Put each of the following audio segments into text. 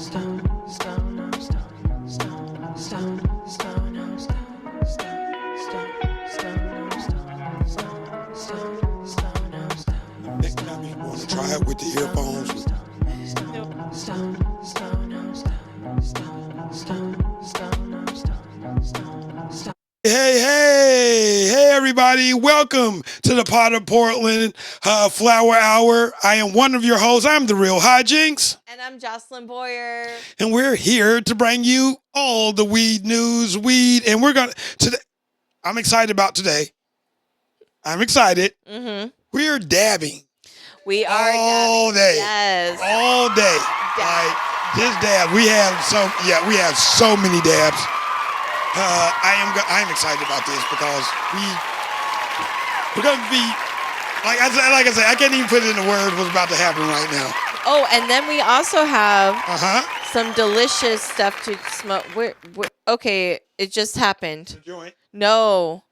Try it with the earphones. Hey, everybody. Welcome to the Pot of Portland Flower Hour. I am one of your hosts. I'm the real Hyjinx. And I'm Jocelyne Boyer. And we're here to bring you all the weed news, and we're going to, today, I'm excited about today. I'm excited. Mm-hmm. We're dabbing. We are all day. Yes. All day. Like this dab. We have so many dabs. I'm excited about this because we're going to be like I said, I can't even put it into words what's about to happen right now. Oh, and then we also have some delicious stuff to smoke. Okay, it just happened. The joint. No.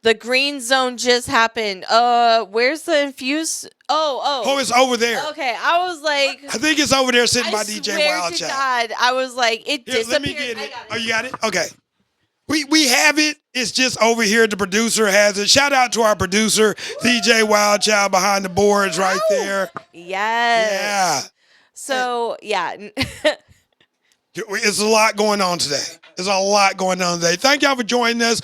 The green zone just happened. Where's the infused? Oh, it's over there. Okay, I was like, I think it's over there sitting by DJ Wild Wild Child. God, I was like, it disappeared. Let me get it. Oh, you got it? Okay. We have it. It's just over here. The producer has it. Shout out to our producer, DJ Wild Child, behind the boards right there. Yes. Yeah. So, yeah. It's a lot going on today. Thank y'all for joining us.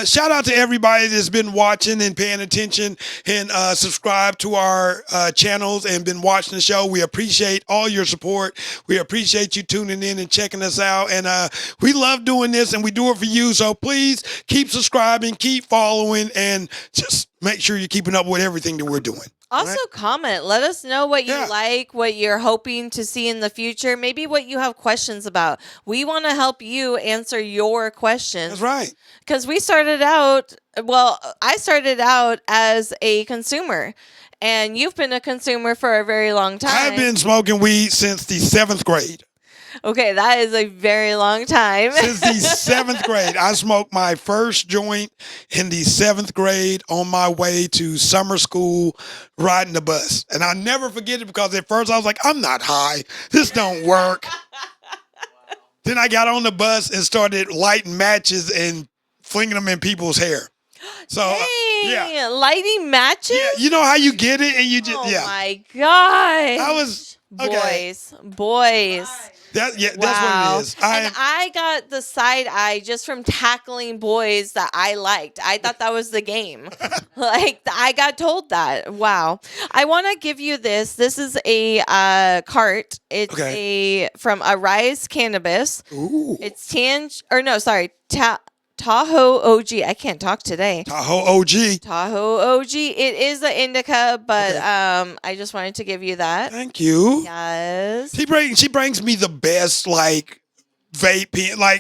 Shout out to everybody that's been watching and paying attention and subscribe to our channels and been watching the show. We appreciate all your support. We appreciate you tuning in and checking us out. And we love doing this and we do it for you. So please keep subscribing, keep following, and just make sure you're keeping up with everything that we're doing. Also, comment. Let us know what you like, what you're hoping to see in the future, maybe what you have questions about. We want to help you answer your questions. That's right. Because I started out as a consumer, and you've been a consumer for a very long time. I've been smoking weed since the 7th grade. Okay, that is a very long time. Since the 7th grade. I smoked my first joint in the 7th grade on my way to summer school riding the bus. And I'll never forget it because at first I was like, I'm not high. This don't work. Then I got on the bus and started lighting matches and flinging them in people's hair. So, lighting matches? Yeah, you know how you get it and you just, my God. I was, okay. Boys. That's what it is. I got the side eye just from tackling boys that I liked. I thought that was the game. I got told that. Wow. I want to give you this. This is a cart. It's from Arise Cannabis. Ooh. It's Tahoe OG. I can't talk today. Tahoe OG. It is an indica, but I just wanted to give you that. Thank you. Yes. She brings me the best vape.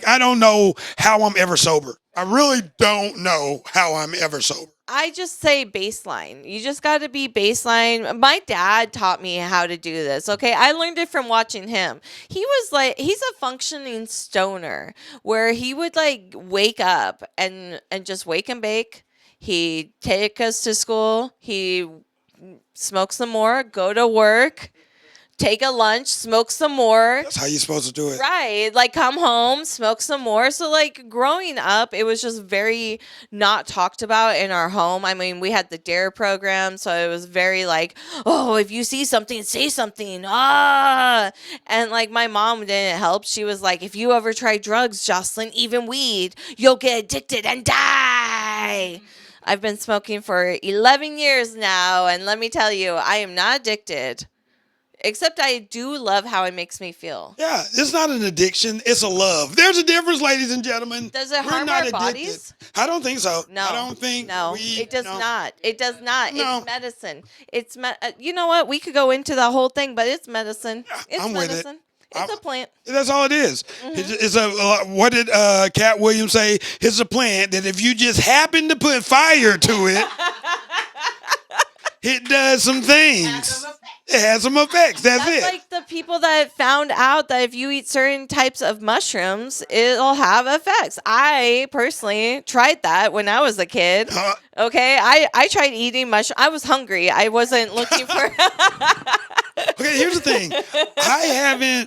I don't know how I'm ever sober. I really don't know how I'm ever sober. I just say baseline. You just got to be baseline. My dad taught me how to do this. Okay. I learned it from watching him. He's a functioning stoner where he would wake up and just wake and bake. He'd take us to school. He smoke some more, go to work, take a lunch, smoke some more. That's how you're supposed to do it. Right. Come home, smoke some more. So, growing up, it was just very not talked about in our home. I mean, we had the DARE program, so it was very if you see something, say something. And, my mom didn't help. She was like, if you ever try drugs, Jocelyne, even weed, you'll get addicted and die. I've been smoking for 11 years now, and let me tell you, I am not addicted. Except I do love how it makes me feel. Yeah, it's not an addiction. It's a love. There's a difference, ladies and gentlemen. Does it harm our bodies? I don't think so. No. I don't think. No, it does not. It does not. No. It's medicine. You know what? We could go into the whole thing, but it's medicine. It's I'm medicine. with it. It's a plant. That's all it is. Mm-hmm. It's what did Cat Williams say? It's a plant that if you just happen to put fire to it, it does some things. It has some effects. That's it. Like the people that found out that if you eat certain types of mushrooms, it'll have effects. I personally tried that when I was a kid. Okay, I tried eating mushrooms. I was hungry. I wasn't looking for. Okay, here's the thing. I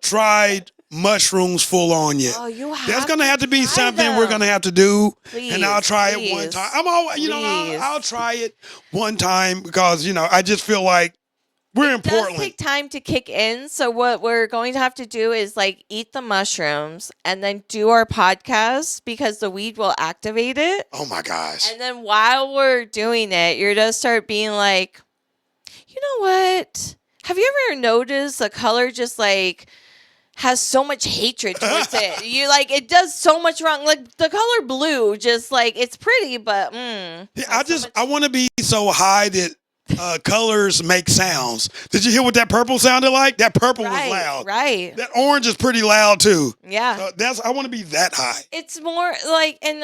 tried mushrooms full on yet. Oh, you have That's gonna have to be try something them. we're gonna have to do, Please, and I'll try it one please, time. I'm always, please. I'll try it one time because I just feel like we're in It does Portland. take time to kick in. So what we're going to have to do is like eat the mushrooms and then do our podcast because the weed will activate it. Oh my gosh! And then while we're doing it, you're gonna start being like, you know what? Have you ever noticed the color just like has so much hatred towards it? You like it does so much wrong. Like the color blue, just like it's pretty, but Yeah, has so I want to be so high that colors make sounds. Did you hear what that purple sounded like? That purple was loud. Right. That orange is pretty loud too. Yeah. I want to be that high. It's more like, and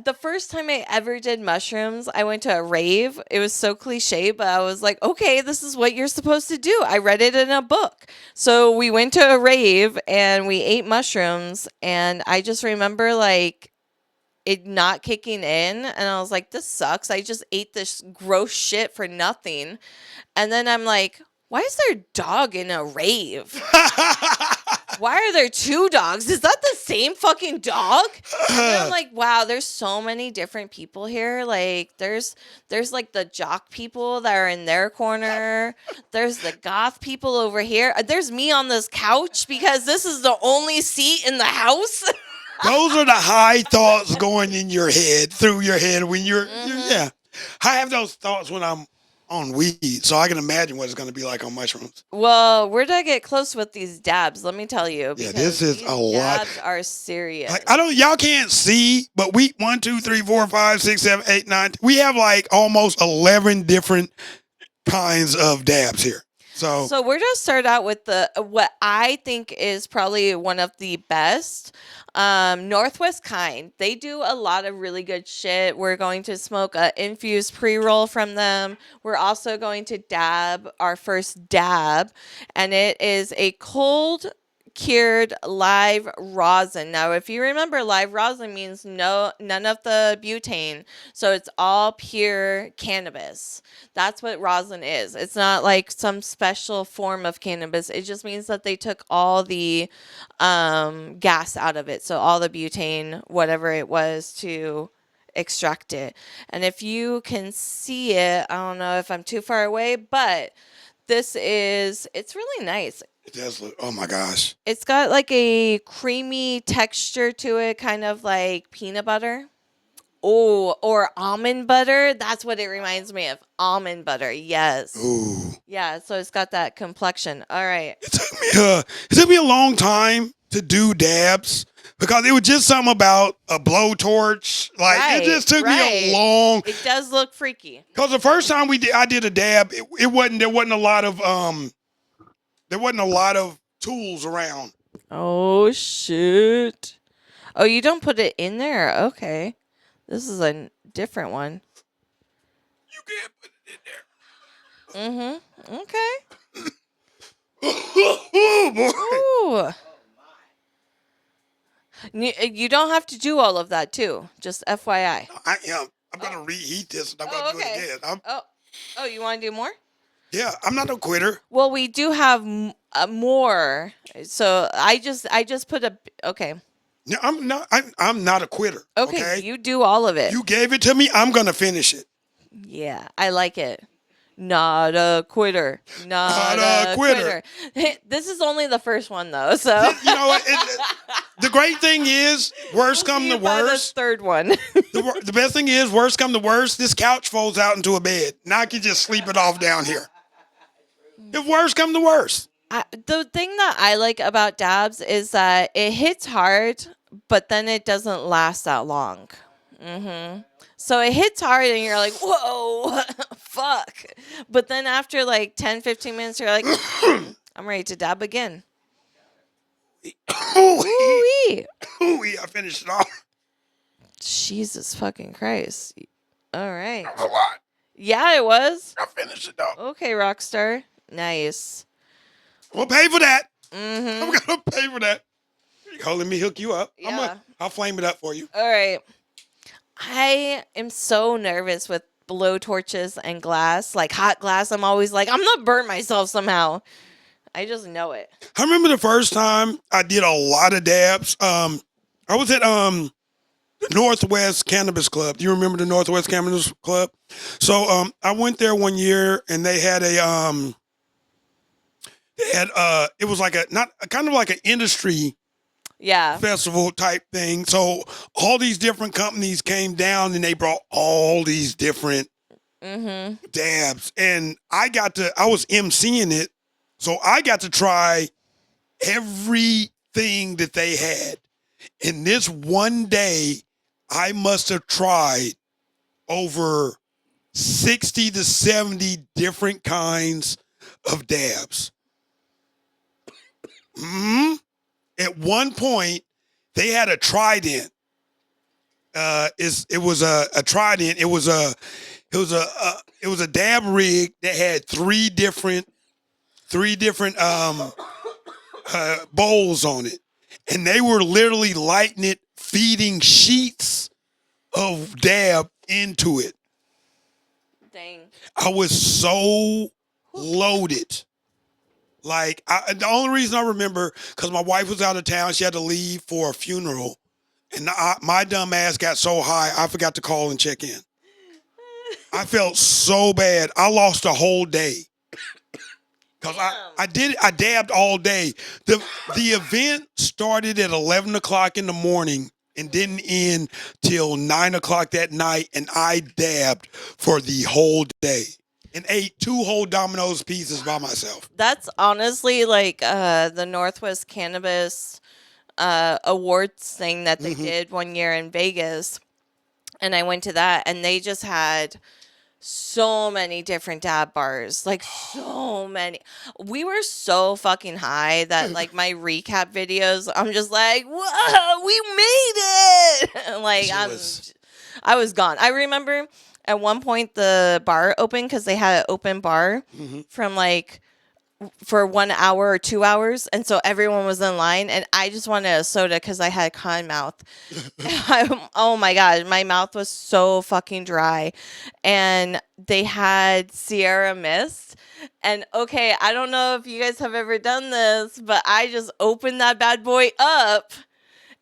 the first time I ever did mushrooms, I went to a rave. It was so cliche, but I was like, okay, this is what you're supposed to do. I read it in a book. So we went to a rave and we ate mushrooms, and I just remember like it not kicking in, and I was like, this sucks. I just ate this gross shit for nothing. And then I'm like, why is there a dog in a rave? Why are there two dogs? Is that the same fucking dog? And then I'm like, wow, there's so many different people here. Like there's like the jock people that are in their corner. There's the goth people over here. There's me on this couch because this is the only seat in the house. Those are the high thoughts going in your head, through your head when you're yeah. I have those thoughts when I'm on weed, so I can imagine what it's going to be like on mushrooms. Well, where did I get close with these dabs? Let me tell you. Yeah, this is these a lot. Dabs are serious. Like, y'all can't see, but we 1, 2, 3, 4, 5, 6, 7, 8, 9. We have like almost 11 different kinds of dabs here. So we're gonna start out with the what I think is probably one of the best. Northwest Kind. They do a lot of really good shit. We're going to smoke a infused pre-roll from them. We're also going to dab our first dab, and it is a cold cured live rosin. Now, if you remember, live rosin means none of the butane, so it's all pure cannabis. That's what rosin is. It's not like some special form of cannabis. It just means that they took all the gas out of it, so all the butane, whatever it was, to extract it. And if you can see it, I don't know if I'm too far away, but it's really nice. it does look. Oh my gosh! It's got like a creamy texture to it, kind of like peanut butter. Oh, or almond butter. That's what it reminds me of. Almond butter. Yes. Ooh. Yeah, so it's got that complexion. All right. It took me a long time to do dabs because it was just something about a blowtorch. Like it just took me a long. It does look freaky. Because the first time I did a dab, there wasn't a lot of tools around. Oh shit. Oh, you don't put it in there. Okay. This is a different one. You can't put it in there. Mm-hmm. Okay. Oh boy. Ooh. You don't have to do all of that too. Just FYI. I am. I'm gonna reheat this and I'm gonna do it again. Oh, you want to do more? Yeah, I'm not a quitter. Well, we do have more. So I just put a okay. No, I'm not a quitter. Okay, you do all of it. You gave it to me. I'm gonna finish it. Yeah, I like it. Not a quitter. Not a quitter. This is only the first one though, so You know what? The great thing is, worst come to worst. The third one. The best thing is, worst come to worst, this couch folds out into a bed. Now I can just sleep it off down here. If worst come to worst. The thing that I like about dabs is that it hits hard, but then it doesn't last that long. So it hits hard and you're like, whoa, fuck. But then after like 10, 15 minutes, you're like, I'm ready to dab again. Ooh-wee. Ooh-wee, I finished it off. Jesus fucking Christ. All right. That was a lot. Yeah, it was. I finished it off. Okay, Rockstar. Nice. We'll pay for that. Mm-hmm. I'm gonna pay for that. Let me hook you up. Yeah. I'll flame it up for you. All right. I am so nervous with blow torches and glass, like hot glass. I'm always like, I'm gonna burn myself somehow. I just know it. I remember the first time I did a lot of dabs. I was at the Northwest Cannabis Club. Do you remember the Northwest Cannabis Club? So I went there one year and they had it was like a not kind of like an industry Yeah. festival type thing. So all these different companies came down and they brought all these different dabs, and I was emceeing it, so I got to try everything that they had. In this one day, I must have tried over 60 to 70 different kinds of dabs. At one point, they had a Trident. It was a Trident. It was a dab rig that had three different bowls on it, and they were literally lighting it, feeding sheets of dab into it. Dang. I was so loaded. Like, the only reason I remember, because my wife was out of town, she had to leave for a funeral, and my dumb ass got so high, I forgot to call and check in. I felt so bad. I lost a whole day. Because I dabbed all day. The event started at 11 o'clock in the morning and didn't end till 9 o'clock that night, and I dabbed for the whole day and ate 2 whole Domino's pizzas by myself. That's honestly like the Northwest Cannabis awards thing that they did one year in Vegas. And I went to that, and they just had so many different dab bars, like so many. We were so fucking high that like my recap videos, I'm just like, whoa, we made it. Like I was gone. I remember at one point the bar opened because they had an open bar from like for 1 hour or 2 hours, and so everyone was in line, and I just wanted a soda because I had cotton mouth. Oh my god, my mouth was so fucking dry, and they had Sierra Mist, and okay, I don't know if you guys have ever done this, but I just opened that bad boy up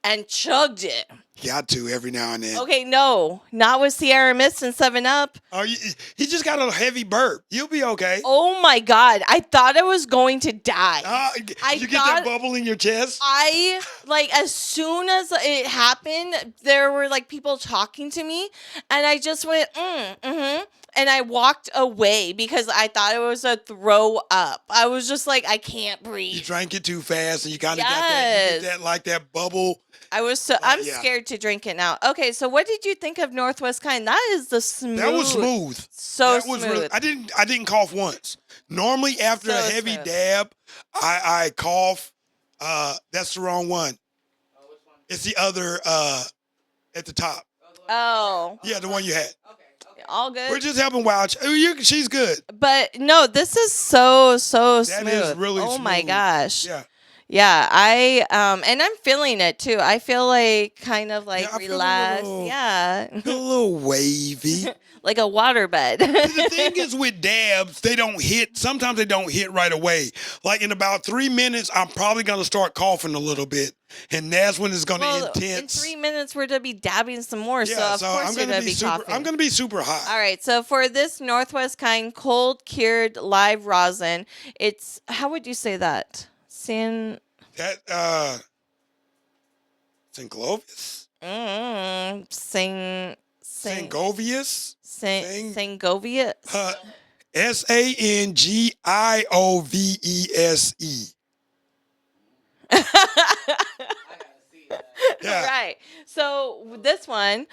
and chugged it. Got to every now and then. Okay, no, not with Sierra Mist and 7-Up. Oh, he just got a heavy burp. You'll be okay. Oh my god, I thought I was going to die. You get that bubble in your chest? I, like, as soon as it happened, there were, like, people talking to me, and I just went, and I walked away because I thought it was a throw up. I was just like, I can't breathe. You drank it too fast, and you kind of got that, you get that, like, that bubble. I'm scared to drink it now. Okay, so what did you think of Northwest Kind? That is the smooth. That was smooth. So smooth. Really, I didn't cough once. Normally, after a heavy dab, I cough. That's the wrong one. Oh, which one? It's the other at the top. Oh. Yeah, the one you had. Okay. All good. We're just helping Wild. She's good. But no, this is so smooth. That is really smooth. Oh my gosh. Yeah. Yeah, and I'm feeling it too. I feel like kind of like relaxed. A little wavy. Like a waterbed. The thing is with dabs, sometimes they don't hit right away. Like in about 3 minutes, I'm probably going to start coughing a little bit. And that's when it's going to intense. In 3 minutes, we're going to be dabbing some more. Yeah, so of course you're going to be coughing. I'm going to be super hot. All right. So for this Northwest Kind cold cured live rosin, it's, how would you say that? That Sangovius? Sangovius? Sangovius? Sangiovese. Yeah. Right. So this one,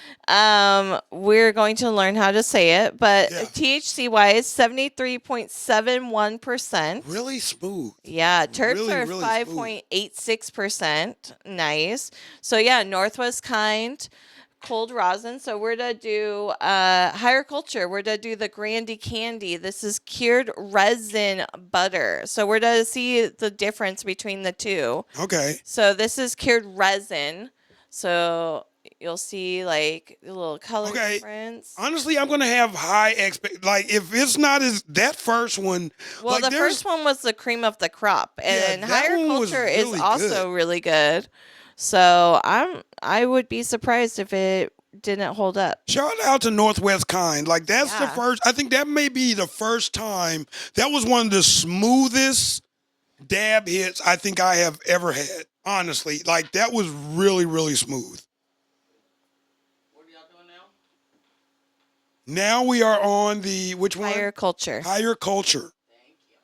we're going to learn how to say it, but THC wise, 73.71%. Really smooth. Yeah, terps are 5.86%. Nice. So yeah, Northwest Kind cold rosin. So we're to do higher culture. We're to do the Grandy Candy. This is cured resin butter. So we're to see the difference between the two. Okay. So this is cured resin. So You'll see like a little color Okay. difference. Honestly, I'm gonna have high like if it's not as that first one. Well, like the there's first one was the cream of the crop, and that higher one was culture is really also good. really good. So I would be surprised if it didn't hold up. Shout out to Northwest Kind. Like that's the Yeah. first. I think that may be the first time. That was one of the smoothest dab hits I think I have ever had. Honestly, like that was really really smooth. What are y'all doing now? Now we are on the which one? Higher culture. Higher culture. Thank you.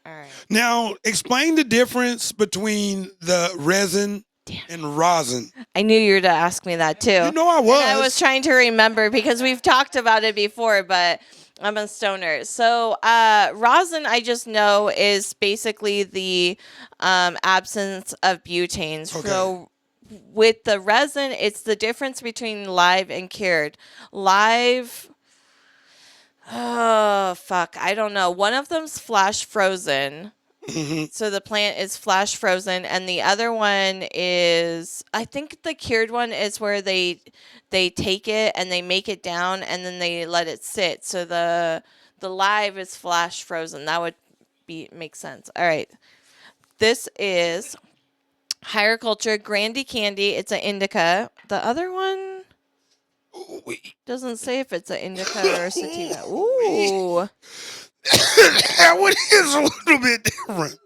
All right. Now explain the difference between the resin and rosin. I knew you were to ask me that too. You know I And was. I was trying to remember because we've talked about it before, but I'm a stoner. So rosin, I just know, is basically the absence of butanes. Okay. So with the resin, it's the difference between live and cured. Live, oh fuck, I don't know. One of them's flash frozen. Mhm. So the plant is flash frozen, and the other one is, I think the cured one is where they take it and they make it down and then they let it sit. So the live is flash frozen. That would make sense. All right, this is higher culture Grandy Candy. It's an indica. The other one doesn't say if it's an indica or a sativa. Ooh. That one is a little bit different.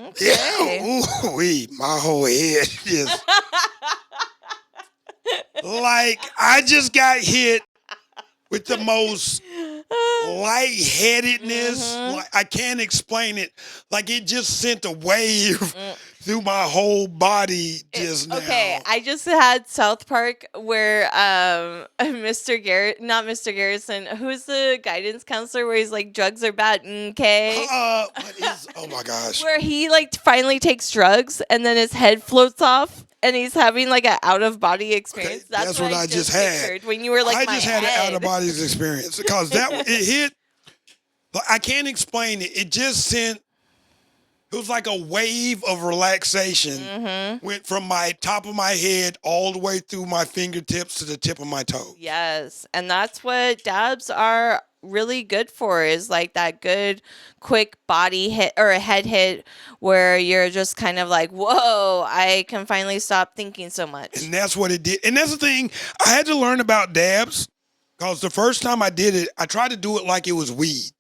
Okay. Yeah, my whole head just like I just got hit with the most lightheadedness. Mhm. Like I can't explain it. Like it just sent a wave Mm. through my whole body just now. Okay, I just had South Park where Mr. Garrett, not Mr. Garrison, who's the guidance counselor where he's like drugs are bad, okay? What is? Oh my gosh. Where he like finally takes drugs and then his head floats off and he's having like an out of body experience. Okay, that's what I just had. pictured when you were like I my just had head. an out of body experience because it hit. But I can't explain it. It just sent. It was like a wave of relaxation. Mm-hmm. Went from my top of my head all the way through my fingertips to the tip of my toe. Yes, and that's what dabs are really good for, is like that good quick body hit or a head hit where you're just kind of like, whoa, I can finally stop thinking so much. And that's what it did. And that's the thing. I had to learn about dabs because the first time I did it, I tried to do it like it was weed.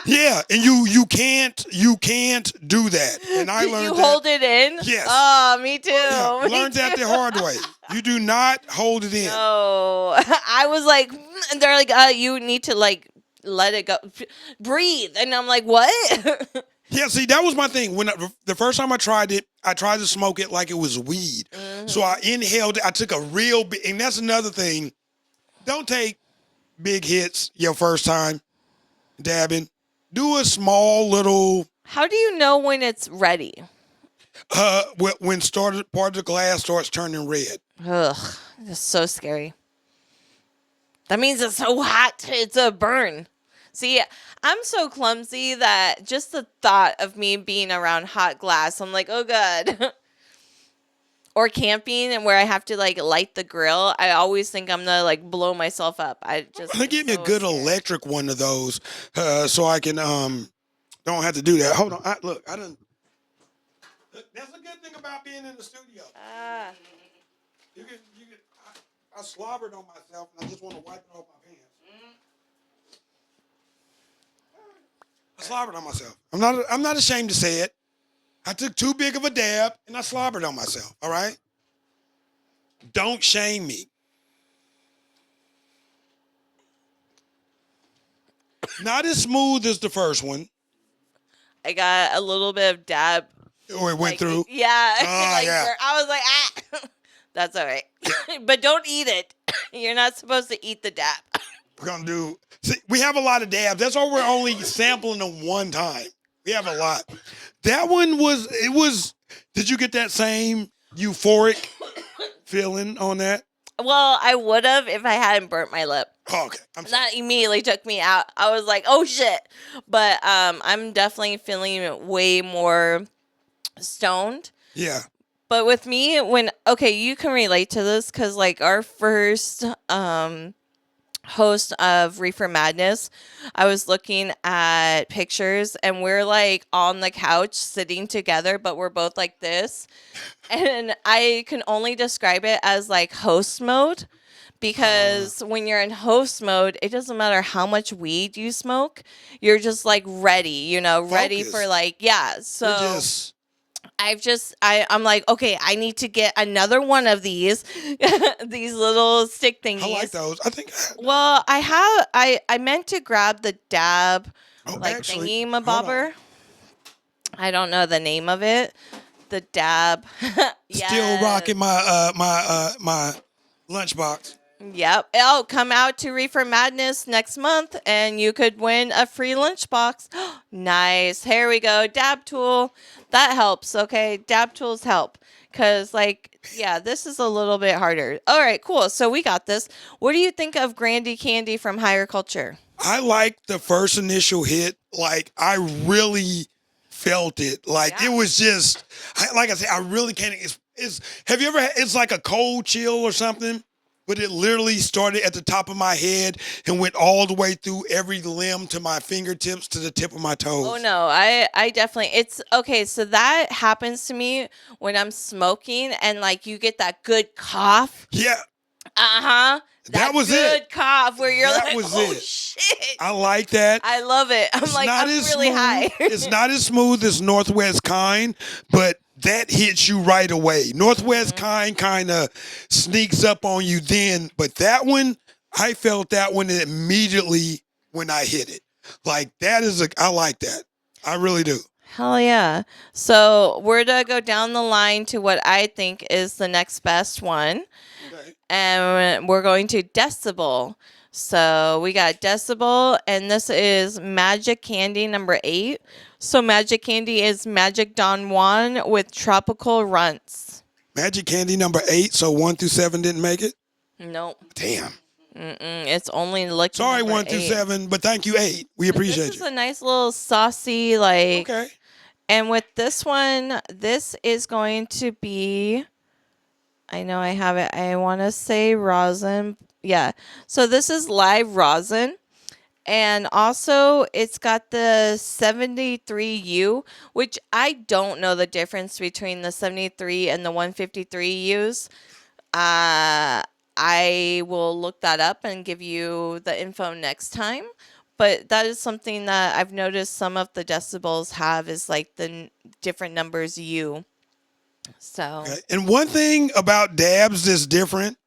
Yeah, and you can't do that. And I learned you that. hold it in? Yes. Oh, me too. Yeah, Me learned that the too. hard way. You do not hold it in. No. I was like, and they're like, you need to like let it go. Breathe. And I'm like, what? Yeah, see, that was my thing. When the first time I tried it, I tried to smoke it like it was weed. Mhm. So I inhaled it. I took a real big, and that's another thing. Don't take big hits your first time dabbing. Do a small little, How do you know when it's ready? when part of the glass starts turning red. Ugh, that's so scary. That means it's so hot. It's a burn. See, I'm so clumsy that just the thought of me being around hot glass, I'm like, oh god. Or camping and where I have to like light the grill, I always think I'm gonna like blow myself up. I just Give me a so good scared. electric one of those, so I can don't have to do that. Hold on, look, I didn't. That's a good thing about being in the studio. Ah. You can. I slobbered on myself, and I just want to wipe it off my pants. I slobbered on myself. I'm not ashamed to say it. I took too big of a dab, and I slobbered on myself. All right. Don't shame me. Not as smooth as the first one. I got a little bit of dab. Or it went like, through. Yeah. Oh, yeah. I was like, ah. That's all right. But don't eat it. You're not supposed to eat the dab. We're gonna do. See, we have a lot of dabs. That's why we're only sampling them one time. We have a lot. That one was. It was. Did you get that same euphoric feeling on that? Well, I would have if I hadn't burnt my lip. Oh, okay. I'm sorry. That immediately took me out. I was like, oh shit. But I'm definitely feeling way more stoned. Yeah. But with me, you can relate to this because like our first host of Reefer Madness, I was looking at pictures and we're like on the couch sitting together, but we're both like this. And I can only describe it as like host mode because when you're in host mode, it doesn't matter how much weed you smoke, you're just like ready, ready for Focused. like, yeah. You're So just I'm like, okay, I need to get another one of these, these little stick thingies. I like those. I think. Well, I meant to grab the dab, like Actually, thingy hold on. mabobber. I don't know the name of it. The dab. Still rocking my lunchbox. Yep. It'll come out to Reefer Madness next month and you could win a free lunchbox. Nice. Here we go. Dab tool. That helps. Okay. Dab tools help. Because, like, yeah, this is a little bit harder. All right, cool. So we got this. What do you think of Grandy Candy from Higher Culture? I like the first initial hit. Like, I really felt it. Like, Yeah. it was just, like I said, I really can't. Have you ever had, it's like a cold chill or something? But it literally started at the top of my head and went all the way through every limb to my fingertips to the tip of my toes. Oh no, I definitely it's okay, so that happens to me when I'm smoking and like you get that good cough. Yeah. Uh-huh. That was good it. cough where you're That like, was oh it. shit. I like that. I love it. I'm It's like, not I'm as really smooth. high. It's not as smooth as Northwest Kind, but that hits you right away. Northwest kind of sneaks up on you then, but that one, I felt that one immediately when I hit it. Like I like that. I really do. Hell yeah. So we're to go down the line to what I think is the next best one. Okay. And we're going to Decibel. So we got Decibel, and this is Magic Candy number 8. So Magic Candy is Magic Don Juan with Tropical Runts. Magic Candy number 8, so 1 through 7 didn't make it? Nope. Damn. It's only looking Sorry, number 1 through 8. 7, but thank you, 8. We appreciate This is you. a nice little saucy, like... Okay. And with this one, this is going to be... I know I have it. I want to say rosin. Yeah. So this is live rosin. And also, it's got the 73U, which I don't know the difference between the 73 and the 153Us. I will look that up and give you the info next time. But that is something that I've noticed some of the decibels have is like the different numbers U. So. Okay. And one thing about dabs that's different.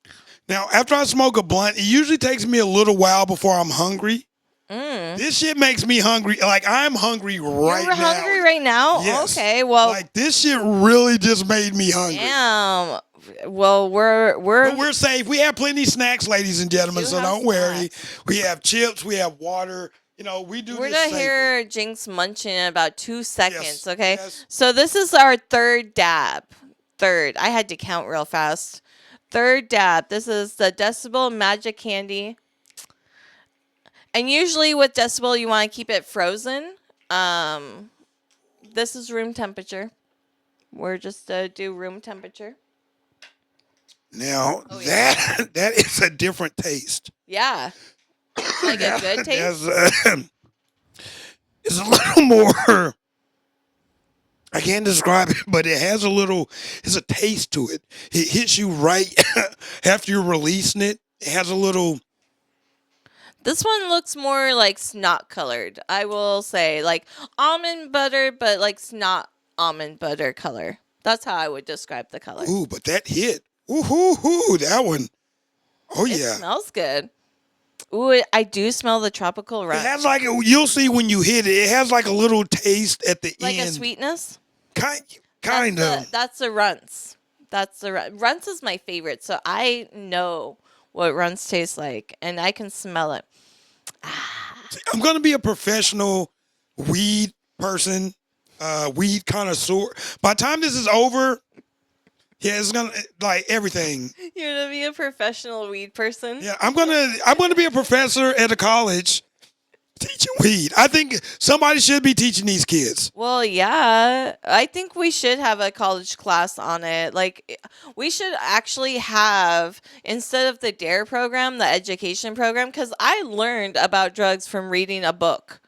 Now, after I smoke a blunt, it usually takes me a little while before I'm hungry. This shit makes me hungry. Like, I'm hungry right You're now. hungry right now? Yes. Okay, well. Like, this shit really just made me hungry. Damn. Well, But we're safe. We have plenty of snacks, ladies and gentlemen, do so have don't worry. snacks. We have chips. We have water. You know, we do We're this going to safely. hear Jinx munching in about 2 seconds, Yes, okay? yes. So this is our third dab. Third. I had to count real fast. Third dab. This is the Decibel Magic Candy. And usually with Decibel, you want to keep it frozen. This is room temperature. We're just do room temperature. Now, Oh, yeah. that is a different taste. Yeah. Like a good taste? It's a little more, I can't describe it, but it's a taste to it. It hits you right after you're releasing it. It has a little. This one looks more like snot colored, I will say. Like almond butter, but like snot almond butter color. That's how I would describe the color. Ooh, but that hit. Ooh, that one. Oh, It yeah. smells good. Ooh, I do smell the tropical It run. has like, you'll see when you hit it, it has like a little taste at the Like end. a sweetness? Kind of. That's the runts. Runts is my favorite, so I know what runts taste like, and I can smell it. I'm going to be a professional weed person, weed connoisseur. By the time this is over, yeah, it's going to, like, everything. You're gonna be a professional weed person? Yeah, I'm gonna be a professor at a college teaching Weed. I think somebody should be teaching these kids. Well, yeah, I think we should have a college class on it. Like, we should actually have, instead of the DARE program, the education program, because I learned about drugs from reading a book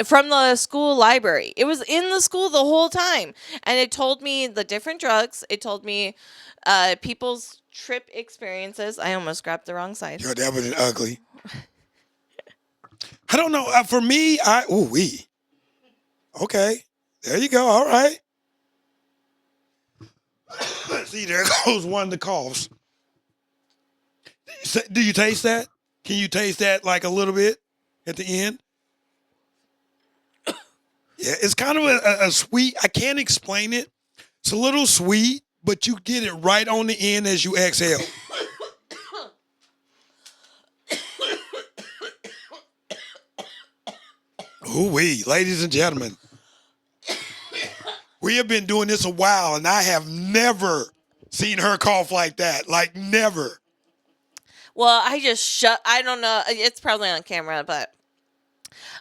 from the school library. It was in the school the whole time. And it told me the different drugs. It told me people's trip experiences. I almost grabbed the wrong side. Yo, that was ugly. I don't know. For me, we. Okay. There you go. All right. See, there goes one of the coughs. Do you taste that? Can you taste that like a little bit at the end? Yeah, it's kind of a sweet. I can't explain it. It's a little sweet, but you get it right on the end as you exhale. Ooh-wee, ladies and gentlemen. We have been doing this a while, and I have never seen her cough like that. Like, never. Well, I don't know. It's probably on camera, but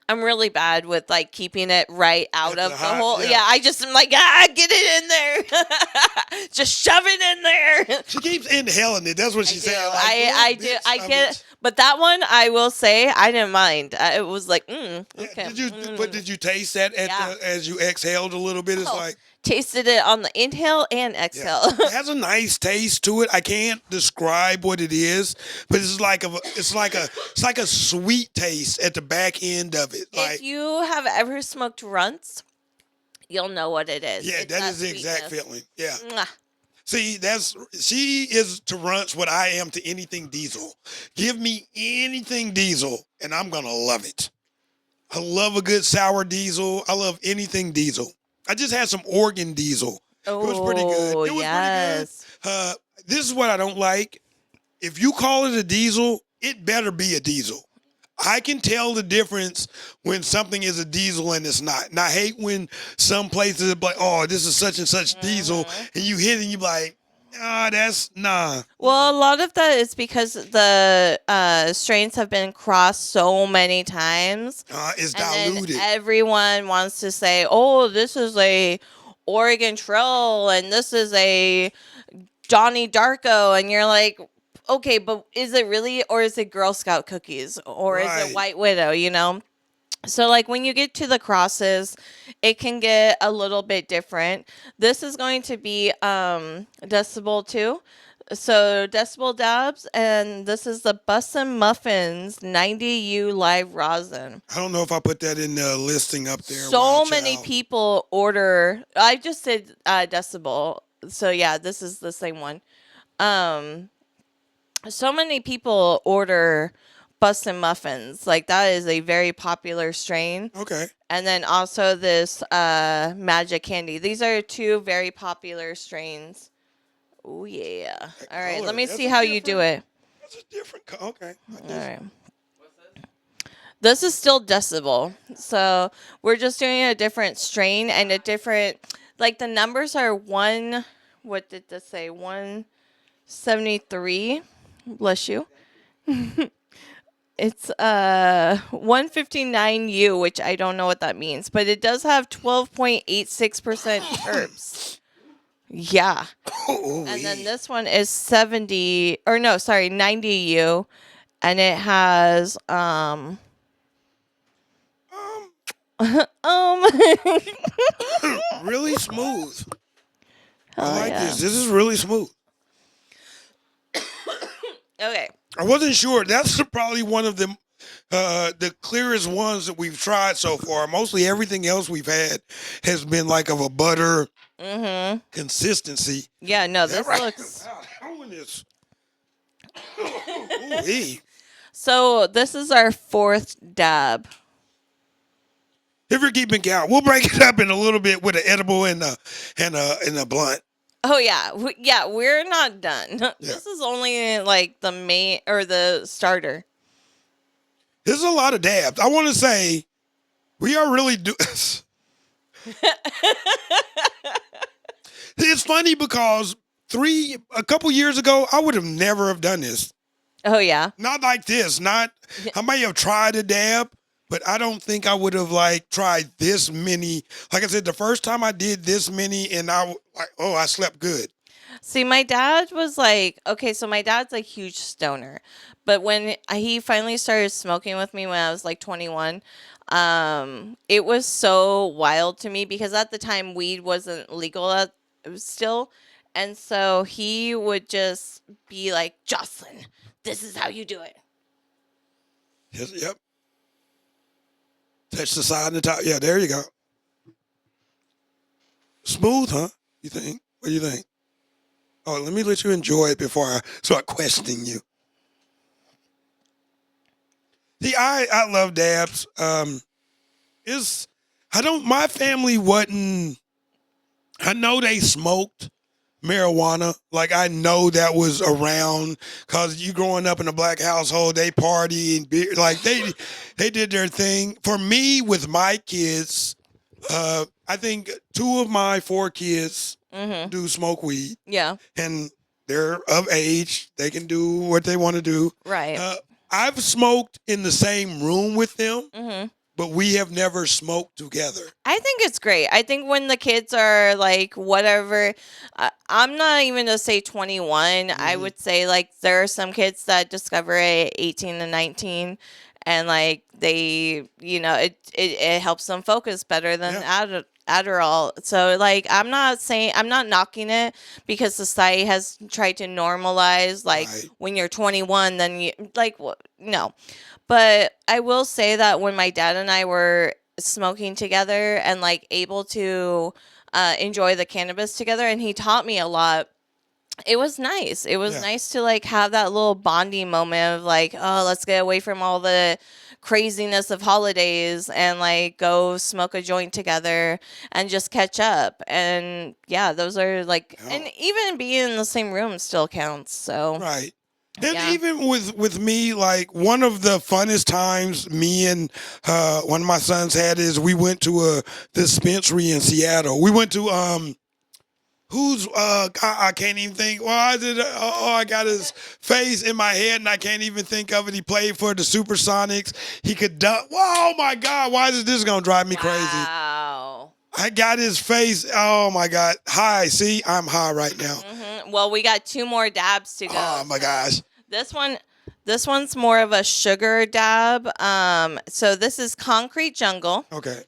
I'm really bad with like keeping it right out of the hole. Yeah, I just am like, get it in there. Just shove it in there. She keeps inhaling it. That's what she said. Like, I do. I get it. But that one, I will say, I didn't mind. It was like, okay. But did you taste that as you exhaled a little bit? It's like tasted it on the inhale and exhale. Yeah. It has a nice taste to it. I can't describe what it is, but it's like a sweet taste at the back end of it. If you have ever smoked runts, you'll know what it is. Yeah, that is the exact feeling. Yeah. Mwah. See, she is to runts what I am to anything diesel. Give me anything diesel, and I'm gonna love it. I love a good sour diesel. I love anything diesel. I just had some Oregon diesel. It was pretty good. It was pretty good. This is what I don't like. If you call it a diesel, it better be a diesel. I can tell the difference when something is a diesel and it's not. And I hate when some places are like, oh, this is such and such diesel. And you hit it and you're like, nah. Well, a lot of that is because the strains have been crossed so many times. It's diluted. Then everyone wants to say, oh, this is a Oregon Trail and this is a Donnie Darko. And you're like, okay, but is it really, or is it Girl Scout cookies, or is it White Widow, you know? So, like, when you get to the crosses, it can get a little bit different. This is going to be Decibel 2. So, Decibel Dabs, and this is the Bussin' Muffins 90U Live Rosin. I don't know if I put that in the listing up there. So many people order. I just said Decibel. So, yeah, this is the same one. So many people order Bussin' Muffins. Like, that is a very popular strain. Okay. And then also this Magic Candy. These are two very popular strains. Oh, yeah. All right, let me see how you do it. That's a different color. Okay. All right. This is still Decibel. So we're just doing a different strain and a different, like, the numbers are what did this say? 173. Bless you. It's 159U, which I don't know what that means, but it does have 12.86% terps. Yeah. And then this one is 90U, and it has really smooth. Oh, I like this. This is really smooth. Okay. I wasn't sure. That's probably one of the clearest ones that we've tried so far. Mostly everything else we've had has been like of a butter consistency. Yeah, no, this looks... So this is our fourth dab. If you're keeping count, we'll break it up in a little bit with an edible and a blunt. Oh, yeah. We're not done. Yeah. This is only like the main or the starter. There's a lot of dabs. I want to say we are really doing this. It's funny because a couple years ago, I would have never have done this. Oh, yeah. Not like this. I may have tried a dab, but I don't think I would have like tried this many. Like I said, the first time I did this many, and I slept good. See, my dad was like, okay, so my dad's a huge stoner. But when he finally started smoking with me when I was like 21, it was so wild to me because at the time weed wasn't legal still. And so he would just be like, Jocelyn, this is how you do it. Yes, yep. Touch the side and the top. Yeah, there you go. Smooth, huh? You think? What do you think? Oh, let me let you enjoy it before I start questioning you. See, I love dabs. Is I don't. My family wasn't. I know they smoked marijuana. Like I know that was around because you growing up in a black household, they party and beer. Like they did their thing. For me, with my kids, I think 2 of my 4 kids Mm-hmm. do smoke weed, Yeah, and they're of age. They can do what they want to do. right. I've smoked in the same room with them, Mm-hmm. but we have never smoked together. I think it's great. I think when the kids are like whatever, I'm not even to say 21. I Mhm. would say like there are some kids that discover it at 18 and 19, and like they, it helps them focus better than Yeah. Adderall. So like I'm not knocking it because society has tried to normalize like Right. when you're 21 then you like no. But I will say that when my dad and I were smoking together and like able to enjoy the cannabis together, and he taught me a lot. It was nice. It was Yeah. nice to like have that little bonding moment of like, oh, let's get away from all the craziness of holidays and like go smoke a joint together and just catch up. And yeah, those are like, Yeah. and even being in the same room still counts. So Right. And yeah. even with me, like one of the funnest times me and one of my sons had is we went to a dispensary in Seattle. We went to I can't even think. Why did I got his face in my head and I can't even think of it. He played for the Supersonics. He could dunk. Oh my God! Why is this gonna drive me crazy? Wow. I got his face. Oh my God! High. See, I'm high right now. Mm-hmm. Well, we got 2 more dabs to go. Oh my gosh! This one's more of a sugar dab. So this is Concrete Jungle. Okay.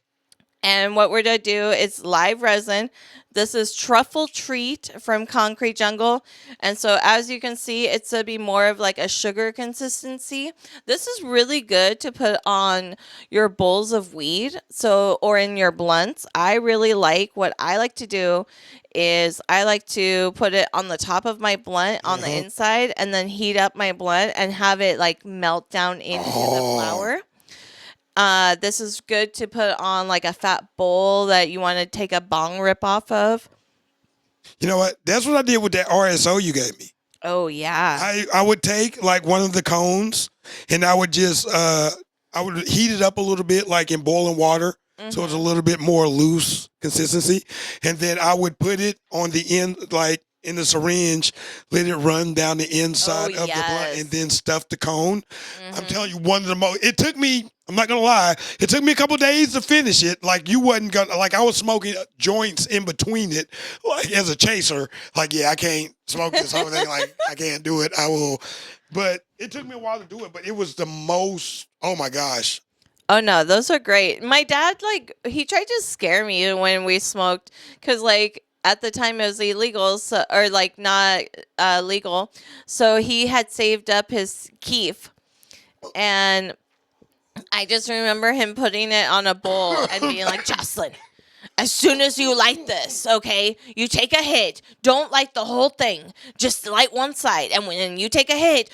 And what we're going to do is live resin. This is Truffle Treat from Concrete Jungle. And so as you can see, it's to be more of like a sugar consistency. This is really good to put on your bowls of weed. Or in your blunts. I really like, what I like to do is I like to put it on the top of my blunt on the inside and then heat up my blunt and have it like melt down into the flour. This is good to put on like a fat bowl that you want to take a bong rip off of. You know what? That's what I did with that RSO you gave me. Oh yeah. I would take like one of the cones and I would just I would heat it up a little bit like in boiling water. So it's a little bit more loose consistency. And then I would put it on the end, like in the syringe, let it run down the inside of the blunt and then stuff the cone. I'm telling you, one of the most, it took me, I'm not going to lie, it took me a couple days to finish it. Like you wasn't going to, like I was smoking joints in between it, like as a chaser. Like, yeah, I can't smoke this whole thing. Like, I can't do it. I will. But it took me a while to do it, but it was the most, oh my gosh. Oh no, those are great. My dad, like, he tried to scare me when we smoked because, like, at the time it was illegal, so, or like not legal. So he had saved up his keef, and I just remember him putting it on a bowl and being like, Jocelyn, as soon as you light this, okay, you take a hit. Don't light the whole thing. Just light one side. And when you take a hit,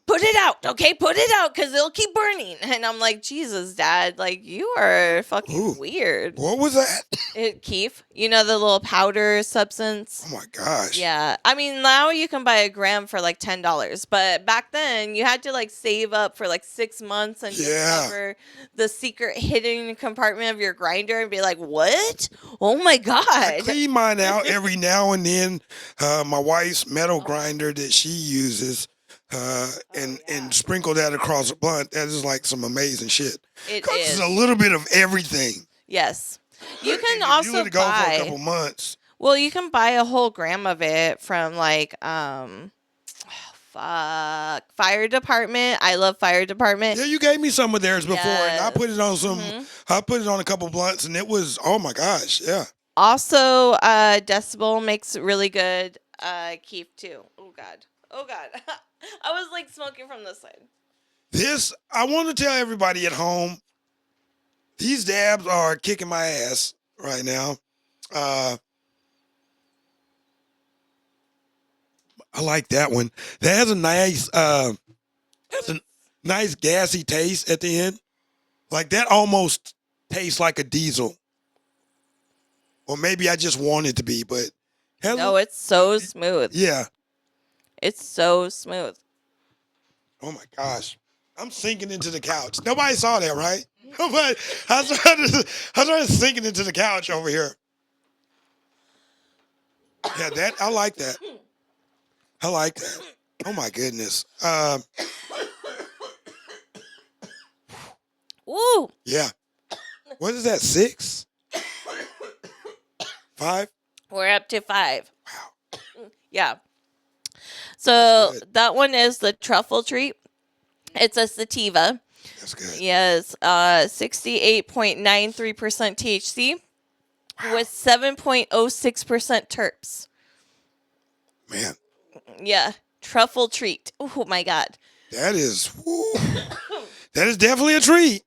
put it out, okay? Put it out because it'll keep burning. And I'm like, Jesus, Dad, like, you are fucking weird. What was that? Keef, you know, the little powder substance. Oh my gosh. Yeah. I mean, now you can buy a gram for like $10. But back then, you had to like save up for like 6 months and discover the secret hidden compartment of your grinder and be like, what? Oh my God. I clean mine out every now and then. My wife's metal grinder that she uses, and sprinkle that across a blunt. That is like some amazing shit. It Cause it's is. a little bit of everything. Yes. You And can if also you were to go for a buy. couple months, Well, you can buy a whole gram of it from like fire department. I love fire department. yeah, you gave me some of theirs before, and I Yes. put it on some. Mhm. I put it on a couple blunts, and it was oh my gosh, yeah. Also, Decibel makes really good keef too. Oh god. Oh god. I was like smoking from this side. This I want to tell everybody at home. These dabs are kicking my ass right now. I like that one. That has a nice gassy taste at the end. Like that almost tastes like a diesel, or maybe I just want it to be. But No, it's so smooth. yeah. It's so smooth. Oh my gosh, I'm sinking into the couch. Nobody saw that, right? Nobody. I started sinking into the couch over here. Yeah, that I like that. I like that. Oh my goodness. Woo! Yeah. What is that? 6? 5? We're up to 5. Wow. Yeah. That's So good. that one is the truffle treat. It's a sativa. That's good. Yes, 68.93% THC with 7.06% terps. Man, Yeah, truffle treat. Oh my god. that is that is definitely a treat.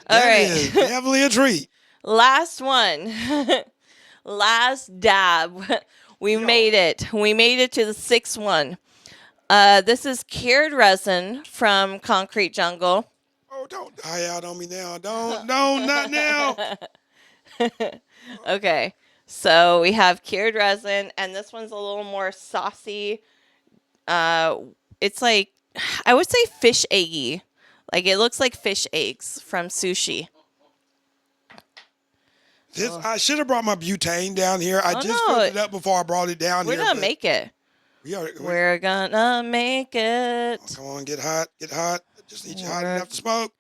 All That right. is definitely a treat. Last one. Last dab. We made it. We made it to the 6th one. This is cured resin from Concrete Jungle. Oh, don't die out on me now. Don't, not now. Okay. So we have cured resin, and this one's a little more saucy. It's like, I would say fish eggy. Like it looks like fish eggs from sushi. I should have brought my butane down here. I Oh, just no. filled it up before I brought it down We're here. gonna but make it. we We're gonna make it. come on, get hot, get hot. I just need you hot enough to smoke.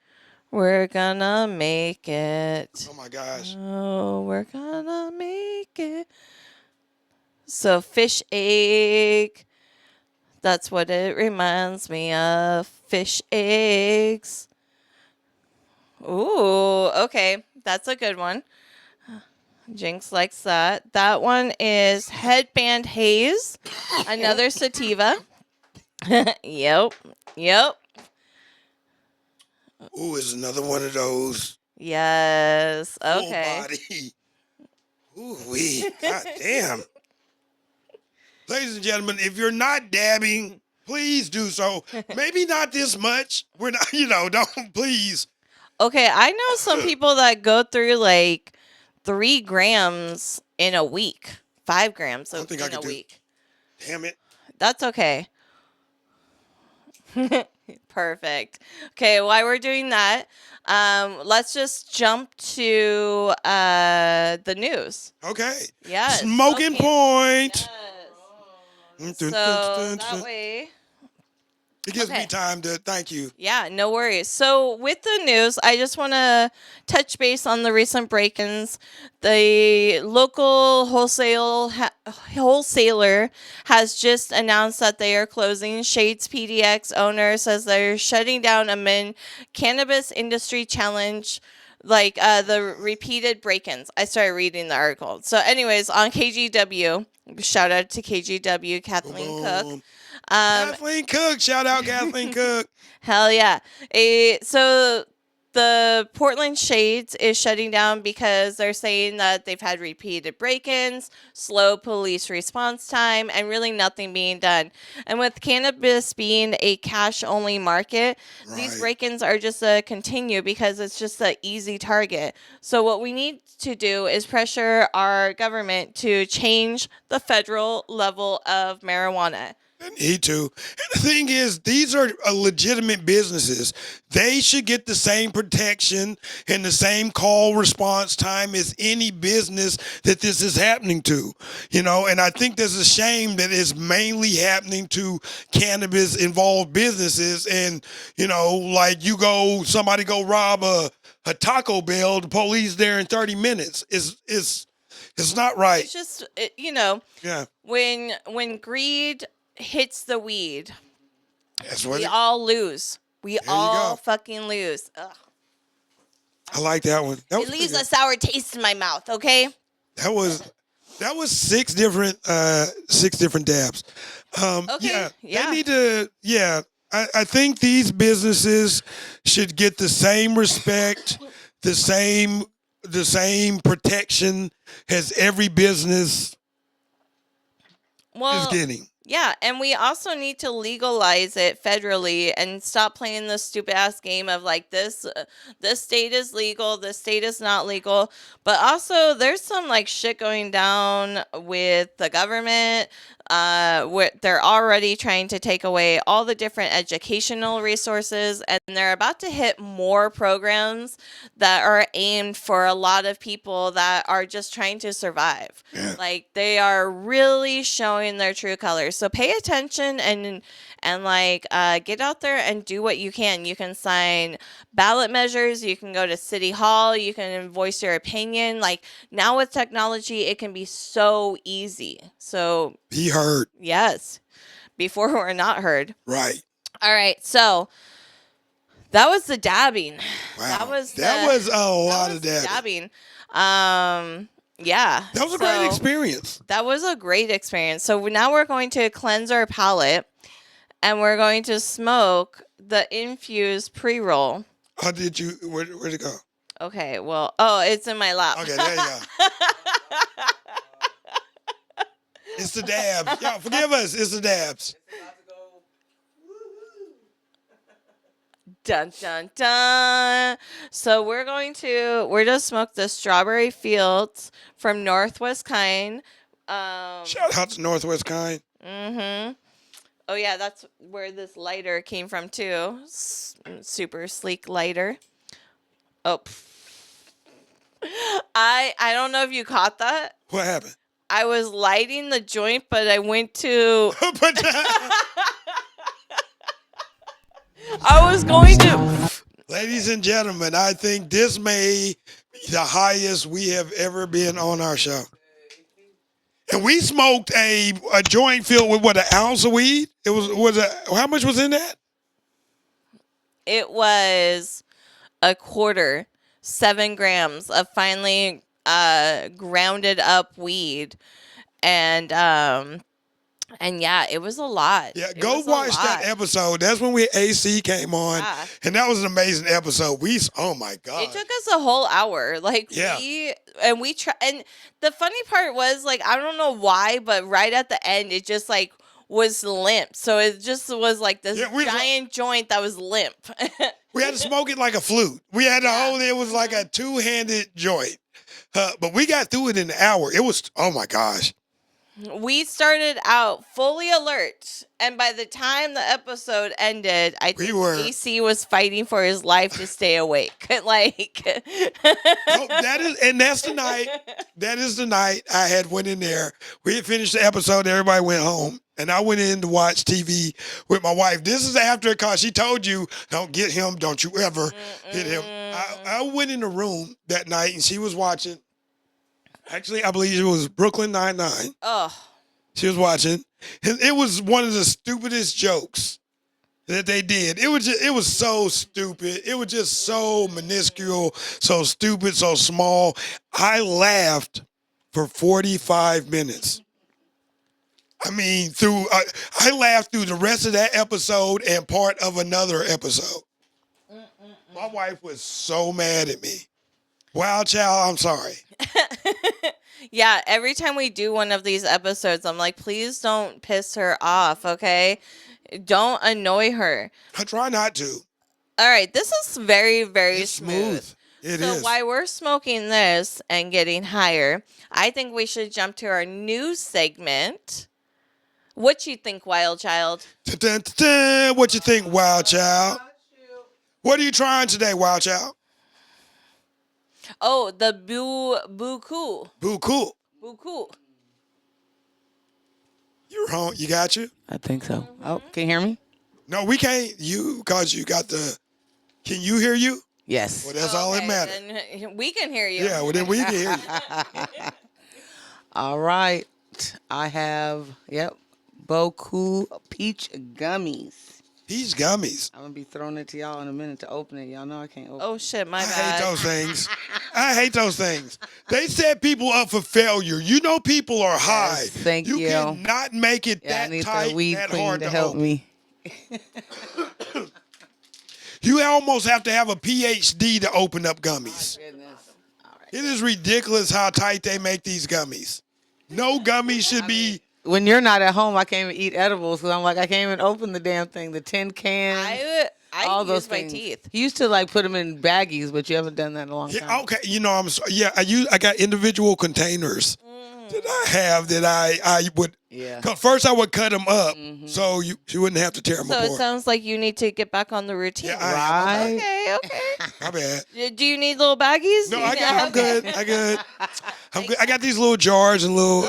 We're gonna make it. Oh my gosh. Oh, we're gonna make it. So fish egg. That's what it reminds me of. Fish eggs. Ooh, okay. That's a good one. Jinx likes that. That one is Headband Haze. Another sativa. Yep. Yep. Ooh, it's another one of those Yes. full Okay. body. Ooh wee. God damn. Ladies and gentlemen, if you're not dabbing, please do so. Maybe not this much. We're not, don't please. Okay, I know some people that go through like 3 grams in a week, 5 grams I don't think I in could a do- week. Damn it. That's okay. Perfect. Okay, while we're doing that, let's just jump to the news. Okay. Yeah, Smoking point. Yes. So that way. It gives Okay. me time to thank you. Yeah, no worries. So with the news, I just want to touch base on the recent break-ins. The local wholesaler has just announced that they are closing. Shades PDX owner says they're shutting down amid cannabis industry challenge, like the repeated break-ins. I started reading the article. So anyways, on KGW, shout out to KGW, Kathleen Cook. Boom. Kathleen Cook. Shout out Kathleen Cook. Hell yeah. So the Portland Shades is shutting down because they're saying that they've had repeated break-ins, slow police response time, and really nothing being done. And with cannabis being a cash-only market, these Right. break-ins are just a continue because it's just an easy target. So what we need to do is pressure our government to change the federal level of marijuana. They need to. And the thing is, these are legitimate businesses. They should get the same protection and the same call response time as any business that this is happening to. And I think there's a shame that it's mainly happening to cannabis involved businesses. And, like somebody go rob a Taco Bell, the police there in 30 minutes. It's not right. It's just Yeah. when greed hits the weed, That's what we all lose. We you all go. fucking lose. Ugh. I like that one. That was It leaves pretty a sour taste in my mouth. Okay. That was six different dabs. Okay, yeah. They need to. Yeah, I think these businesses should get the same respect, the same protection as every business is getting. Yeah, and we also need to legalize it federally and stop playing this stupid ass game of like this state is legal, this state is not legal. But also there's some like shit going down with the government. Where they're already trying to take away all the different educational resources, and they're about to hit more programs that are aimed for a lot of people that are just trying to survive. Yeah. Like they are really showing their true colors. So pay attention and get out there and do what you can. You can sign ballot measures. You can go to City Hall. You can voice your opinion. Like now with technology, it can be so easy. So Be heard. yes, before we're not heard. Right. All right, so that was the dabbing. Wow. That was a lot of dabbing. Yeah. That was a great experience. That was a great experience. So now we're going to cleanse our palate, and we're going to smoke the infused pre-roll. How did you? Where'd it go? Okay. Well, it's in my lap. Okay, there you go. It's the dabs. Y'all, forgive us. It's the dabs. It's about to go. Woo-hoo. Dun dun dun. So we're just smoke the Strawberry Fields from Northwest Kind. Shout out to Northwest Kind. Mm-hmm. Oh yeah, that's where this lighter came from too. Super sleek lighter. Oh. I don't know if you caught that. What happened? I was lighting the joint, but I went to. I was going to. Ladies and gentlemen, I think this may be the highest we have ever been on our show. And we smoked a joint filled with what, an ounce of weed? How much was in that? It was a quarter, 7 grams of finely grounded up weed, and yeah, it was a lot. Yeah, go watch that episode. That's when AC came on, and that was an amazing episode. Oh my god, it took us a whole hour. Like we tried, and the funny part was like I don't know why, but right at the end, it just like was limp. So it just was like this giant joint that was limp. We had to smoke it like a flute. We had to hold it. It was like a two-handed joint. But we got through it in an hour. It was, oh my gosh. We started out fully alert, and by the time the episode ended, I think AC was fighting for his life to stay awake. Like, that's the night. That is the night I had went in there. We had finished the episode. Everybody went home, and I went in to watch TV with my wife. This is after, because she told you, don't get him. Don't you ever hit him. I went in the room that night, and she was watching. Actually, I believe it was Brooklyn Nine-Nine. Oh. She was watching. It was one of the stupidest jokes that they did. It was so stupid. It was just so minuscule, so stupid, so small. I laughed for 45 minutes. I mean, I laughed through the rest of that episode and part of another episode. My wife was so mad at me. Wow, child, I'm sorry. Yeah, every time we do one of these episodes, I'm like, please don't piss her off, okay? Don't annoy her. I try not to. All right, this is very, very smooth. It is. So while we're smoking this and getting higher, I think we should jump to our new segment, What you think, Wild Child? Dun, dun, dun, dun. What you think, Wild Child? What are you trying today, Wild Child? Oh, the buku. Boo, cool. Buku. You're home. You got you? I think so. Oh, can you hear me? No, we can't. You, because you got the. Can you hear you? Yes. Well, that's all that Okay, matters. then we can hear you. Yeah, well, then we can hear you. All right. I have, Boku peach gummies. These gummies. I'm going to be throwing it to y'all in a minute to open it. Y'all know I can't open Oh shit, my I bad. hate those things. I hate those things. They set people up for failure. You know people are high. Yes, thank you. Cannot make it Yeah, I that need tight, the weed that queen hard to to help open. me. You almost have to have a PhD to open up gummies. Goodness. All right. It is ridiculous how tight they make these gummies. No gummies should be. When you're not at home, I can't even eat edibles because I'm like, I can't even open the damn thing. The tin cans. I all those use my things. teeth. You used to like put them in baggies, but you haven't done that in a long time. Yeah, okay, you know I got individual containers that I have that I would. Yeah. Cause first I would cut them up so you wouldn't have to tear them So it apart. sounds like you need to get back on the routine. Yeah, I am. Right. Okay. My bad. Do you need little baggies? No, I'm good. I'm good. I got these little jars and little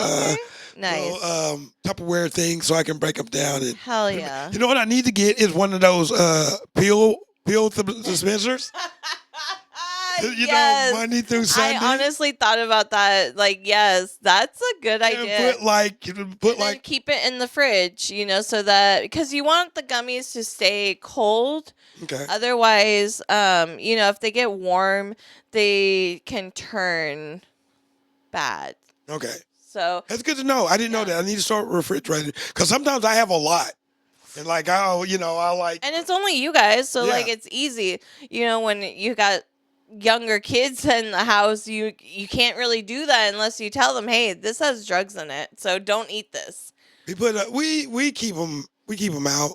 Nice. little Tupperware things so I can break them down. And Hell yeah. you know what I need to get is one of those peel dispensers. You Yes. know, Monday through Sunday. I honestly thought about that. Like, yes, that's a good And idea. put And then keep it in the fridge, so that because you want the gummies to stay cold. okay. Otherwise, if they get warm, they can turn bad. Okay. So That's good to know. I didn't know that. I need to start refrigerating because sometimes I have a lot, and like I like. and it's only you guys, so Yeah. like it's easy. When you got younger kids in the house, you can't really do that unless you tell them, hey, this has drugs in it, so don't eat this. We keep them out.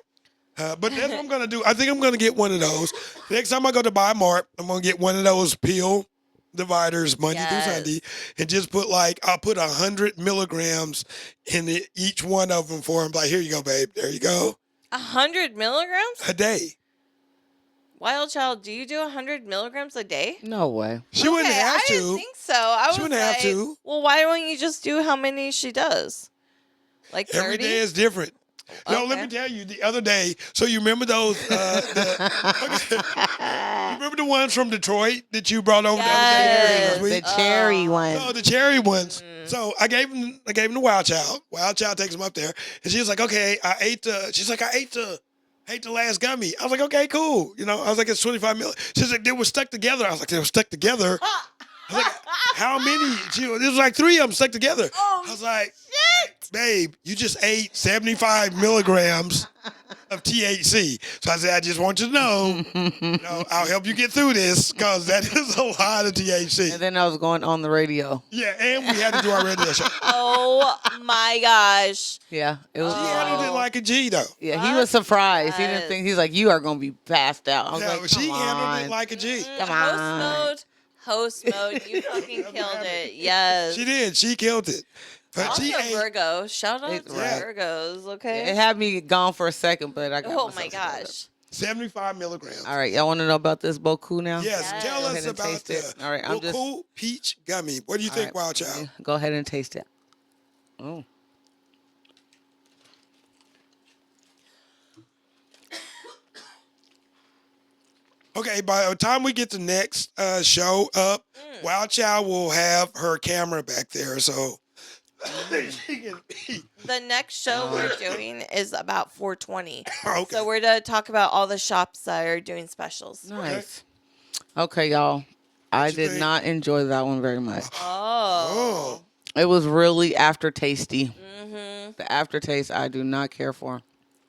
But that's what I'm gonna do. I think I'm gonna get one of those. Next time I go to Buy Mart, I'm gonna get one of those peel dividers Monday Yes. through Sunday, and just I'll put 100 milligrams in each one of them for them. Like, here you go, babe. There you go. 100 milligrams? A day. Wild Child, do you do 100 milligrams a day? No way. She wouldn't Okay, have I didn't to. think so. I was She wouldn't have like, to. well, why don't you just do how many she does? Like 30? Every day is different. No, let Okay. me tell you. The other day, so you remember those? You remember the ones from Detroit that you brought over the other Yes. day? The cherry one. Oh, the cherry ones. So I gave him the Wild Child. Wild Child takes him up there, and she was like, "Okay, She's like, "I ate the last gummy." I was like, "Okay, cool." I was like, "It's 25 mil." She's like, "They were stuck together." I was like, "They were stuck together." I was like, "How many?" There was like 3 of them stuck together. Oh, I was like, "Babe, you just ate 75 milligrams of THC." So I said, "I just want you to know, I'll help you get through this because that is a lot of THC." And then I was going on the radio. Yeah, and we had to do our radio show. Oh my gosh. Yeah. It was. He handled it like a G, though. Yeah, he was surprised. He didn't Yes. think, he's like, you are going to be passed out. I was Yeah, like, she come handled on. it like a G. Come Host on. mode. Host mode. You fucking killed it. Yes. She did. She killed it. But Also she ate. Virgo. Shout out It's to right. Virgos, okay? It had me gone for a second, but I got Oh myself my together. gosh. 75 milligrams. All right, y'all want to know about this Boku now? Yes, Yes. tell Go us ahead and about taste it. the All right, I'm just- cool peach gummy. What do you All think, right, Wild Child? Go ahead and taste it. Oh. Okay, by the time we get the next show up, Wild Child will have her camera back there, so she can be. The next show we're doing is about 420. Okay. So we're to talk about all the shops that are doing specials. Nice. Okay, y'all. I you did think? not enjoy that one very much. Oh. It was really aftertasty. Mm-hmm. The aftertaste I do not care for.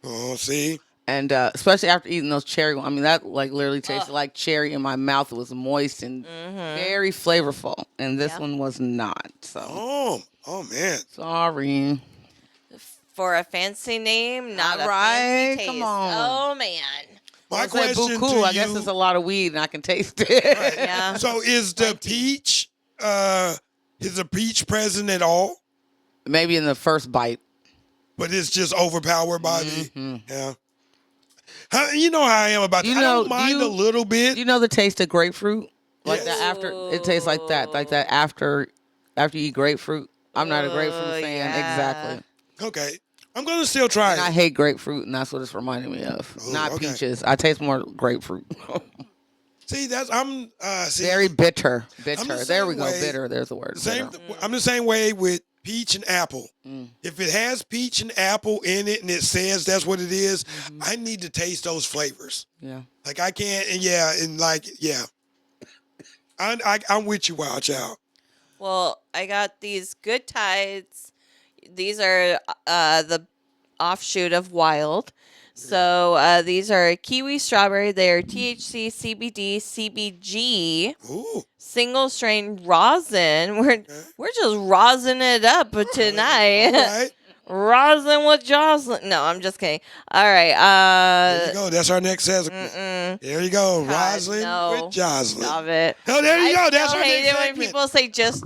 Oh, see? And especially after eating those cherry ones. I mean, that like literally tasted like cherry in my mouth. It was moist and very flavorful. And this Yeah. one was not. So, Oh man. sorry. For a fancy name, not a Right, fancy taste. come on. Oh, man. My I said question buku. to I guess you- it's a lot of weed and I can taste it. Yeah. So is the peach is the peach present at all? Maybe in the first bite. but it's just overpowered by Mm-hmm. yeah. You know how I am about that. I don't mind a little bit. You know the taste of grapefruit? Like Yes. that after it tastes like that after you eat grapefruit. I'm not a grapefruit fan. yeah. Exactly. Okay. I'm going to still try And I it. hate grapefruit, and that's what it's reminding me of. Ooh, Not okay. peaches. I taste more grapefruit. See, see, Very bitter. I'm Bitter. the There we same go. way. Bitter. There's the word. Same. Bitter. I'm the same way with peach and apple. Mm. If it has peach and apple in it and it says that's what it is, I need to taste those flavors. Yeah. Like I can't, and I'm with you, Wild Child. Well, I got these Good Tides. These are the offshoot of Wild. So these are kiwi strawberry. They're THC, CBD, CBG, Ooh, single strain rosin. We're just rosin it up tonight. all right. Rosin with Jocelyne. No, I'm just kidding. All right. There you go. That's our next segment. There you go, God, Roslyn no. with Jocelyne. Stop it. Oh, there you go. I That's still our hate next it when segment. people say just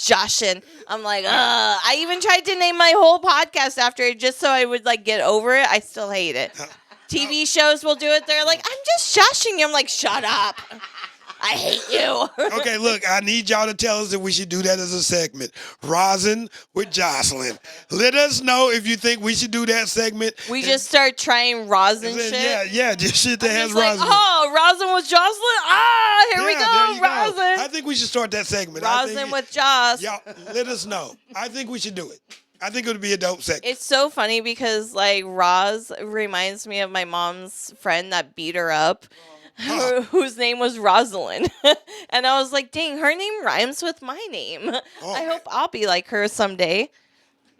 Joshin. I'm like, I even tried to name my whole podcast after it just so I would like get over it. I still hate it. TV shows will do it. They're like, I'm just joshing you. I'm like, shut up. I hate you. Okay, look, I need y'all to tell us if we should do that as a segment. Rosin with Jocelyne. Let us know if you think we should do that segment. We just start trying rosin shit. Yeah, just shit that has It's like, rosin. oh, rosin with Jocelyne. Here we Yeah, there go, you go. rosin. I think we should start that segment. Rosin with Joss. Y'all, let us know. I think we should do it. I think it would be a dope segment. It's so funny because like Roz reminds me of my mom's friend that beat her up, whose name was Rosalind. And I was like, dang, her name rhymes with my name. I hope I'll be like her someday.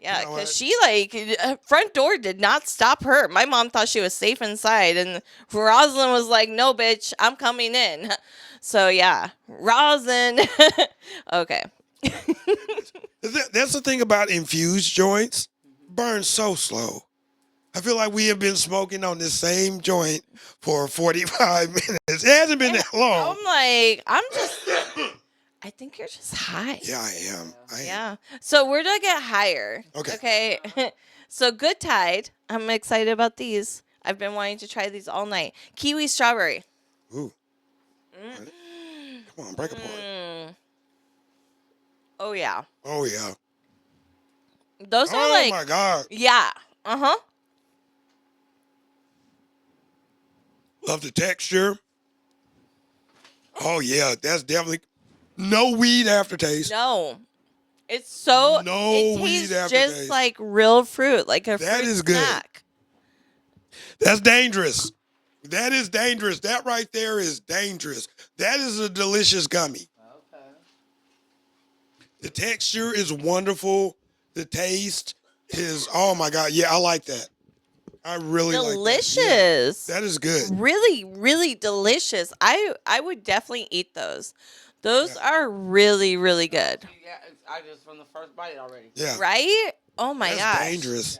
Yeah, You know because what? she like front door did not stop her. My mom thought she was safe inside, and Rosalind was like, "No, bitch, I'm coming in." So yeah, Rosin. Okay. That's the thing about infused joints. Burn so slow. I feel like we have been smoking on this same joint for 45 minutes. It hasn't been that long. I'm like, I think you're just high. Yeah, I am. Yeah. So where do I get higher? Okay. So Good Tide. I'm excited about these. I've been wanting to try these all night. Kiwi strawberry. Ooh. Come on, break apart. Oh yeah. Oh, yeah. Those are Oh, like, my God. yeah. Uh-huh. Love the texture. Oh, yeah. That's definitely no weed aftertaste. No. It's so No it weed tastes aftertaste. just like real fruit, like a That fruit is good. snack. That's dangerous. That is dangerous. That right there is dangerous. That is a delicious gummy. Okay. The texture is wonderful. The taste is, oh my God. Yeah, I like that. I really like that. Delicious. Yeah, that is good. Really, really delicious. I would definitely eat those. Those are really, really good. Yeah, I just from the first bite already. Yeah. Right? Oh my That's gosh. dangerous.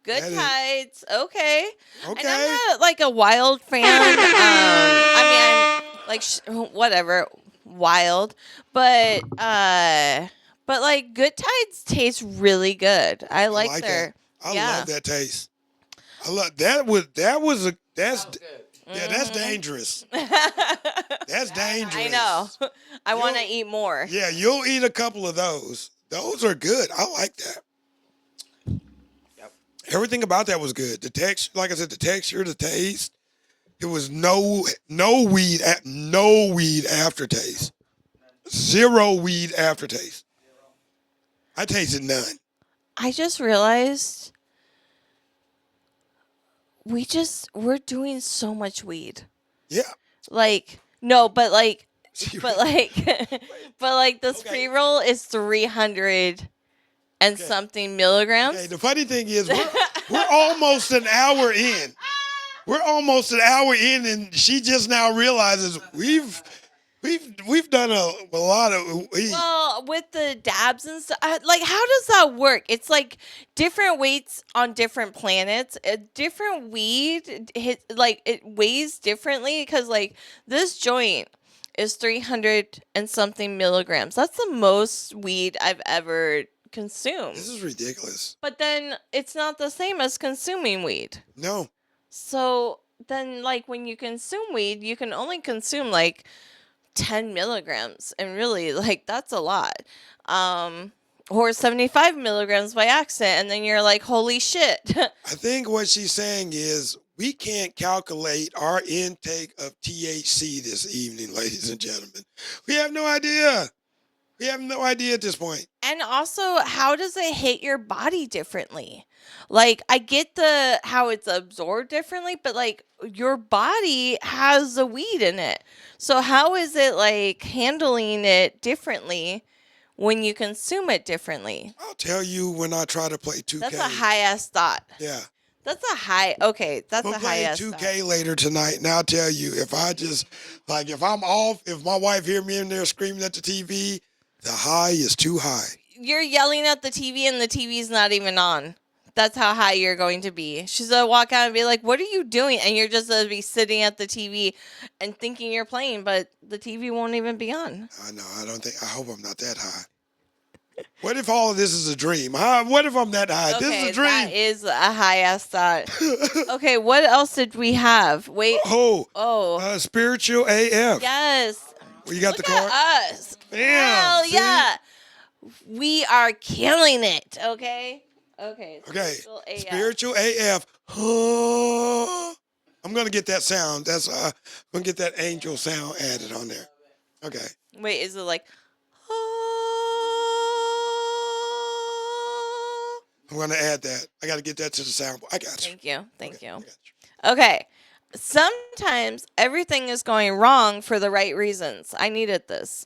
Good That is- tides. Okay. Okay. And I'm not like a wild fan. I mean, I'm like whatever, wild, but like Good Tides taste really good. I like their. that. I yeah. love that taste. I love that's that's dangerous. That's dangerous. I know. I want to eat more. Yeah, you'll eat a couple of those. Those are good. I like that. Yep. Everything about that was good. The texture, like I said, the texture, the taste. It was no weed aftertaste. Zero weed aftertaste. I tasted none. I just realized we're doing so much weed. Yeah. Like no, but like this Okay. pre-roll is 300 and something milligrams. Okay, the funny thing is we're almost an hour in. We're almost an hour in, and she just now realizes we've done a lot of weed. Well, with the dabs and stuff, like how does that work? It's like different weights on different planets. A different weed it weighs differently because like this joint is 300 and something milligrams. That's the most weed I've ever consume. This is ridiculous. But then it's not the same as consuming weed. No. So then, like, when you consume weed, you can only consume like 10 milligrams. And really, like, that's a lot. Or 75 milligrams by accident. And then you're like, holy shit. I think what she's saying is we can't calculate our intake of THC this evening, ladies and gentlemen. We have no idea. We have no idea at this point. And also, how does it hit your body differently? Like, I get how it's absorbed differently, but like your body has the weed in it. So how is it like handling it differently when you consume it differently? I'll tell you when I try to play 2K. That's a high ass thought. Yeah. That's a high. Okay, that's We'll a play high ass 2K later tonight, and I'll tell you, if I just, like, if I'm off, if my wife hear me in there screaming at the TV, the high is too high. You're yelling at the TV and the TV's not even on. That's how high you're going to be. She's going to walk out and be like, what are you doing? And you're just going to be sitting at the TV and thinking you're playing, but the TV won't even be on. I know. I hope I'm not that high. What if all of this is a dream? Huh? What if I'm that high? Okay, This is a dream. that is a high-ass thought. Okay, what else did we have? Wait. Oh. Spiritual AF. Yes. Well, you got Look the card? at us. Damn, Hell see? yeah. We are killing it, okay? Okay. Okay. Spiritual AF. Spiritual AF. I'm going to get that sound. I'm going to get that angel sound added on there. Okay. Wait, is it like... I'm going to add that. I got to get that to the sound. I got you. Thank you. I got you. Okay. Sometimes everything is going wrong for the right reasons. I needed this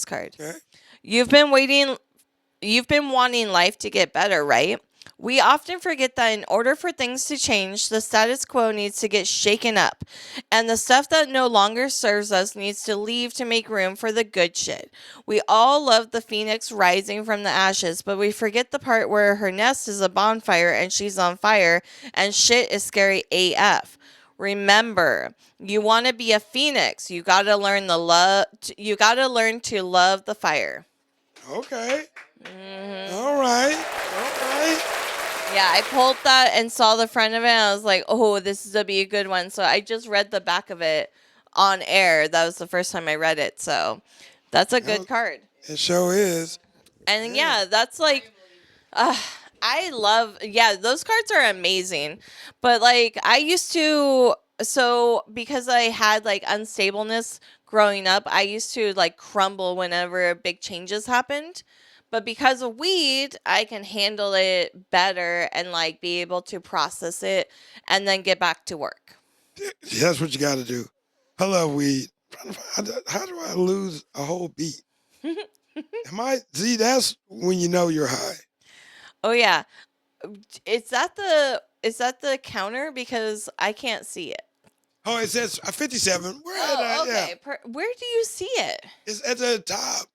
card. Okay. You've been wanting life to get better, right? We often forget that in order for things to change, the status quo needs to get shaken up, and the stuff that no longer serves us needs to leave to make room for the good shit. We all love the phoenix rising from the ashes, but we forget the part where her nest is a bonfire and she's on fire, and shit is scary AF. Remember, you want to be a phoenix. You got to learn to love the fire. Okay. All right. Yeah, I pulled that and saw the front of it, and I was like, oh, this is going to be a good one. So I just read the back of it on air. That was the first time I read it. So that's a good card. It sure is. And yeah, that's like, I love, those cards are amazing. But like, I used to, so because I had like unstableness growing up, I used to like crumble whenever big changes happened. But because of weed, I can handle it better and like be able to process it and then get back to work. That's what you got to do. I love weed. How do I lose a whole beat? That's when you know you're high. Oh yeah. Is that the counter? Because I can't see it. Oh, it says 57. Okay. Yeah. Where do you see it? It's at the top.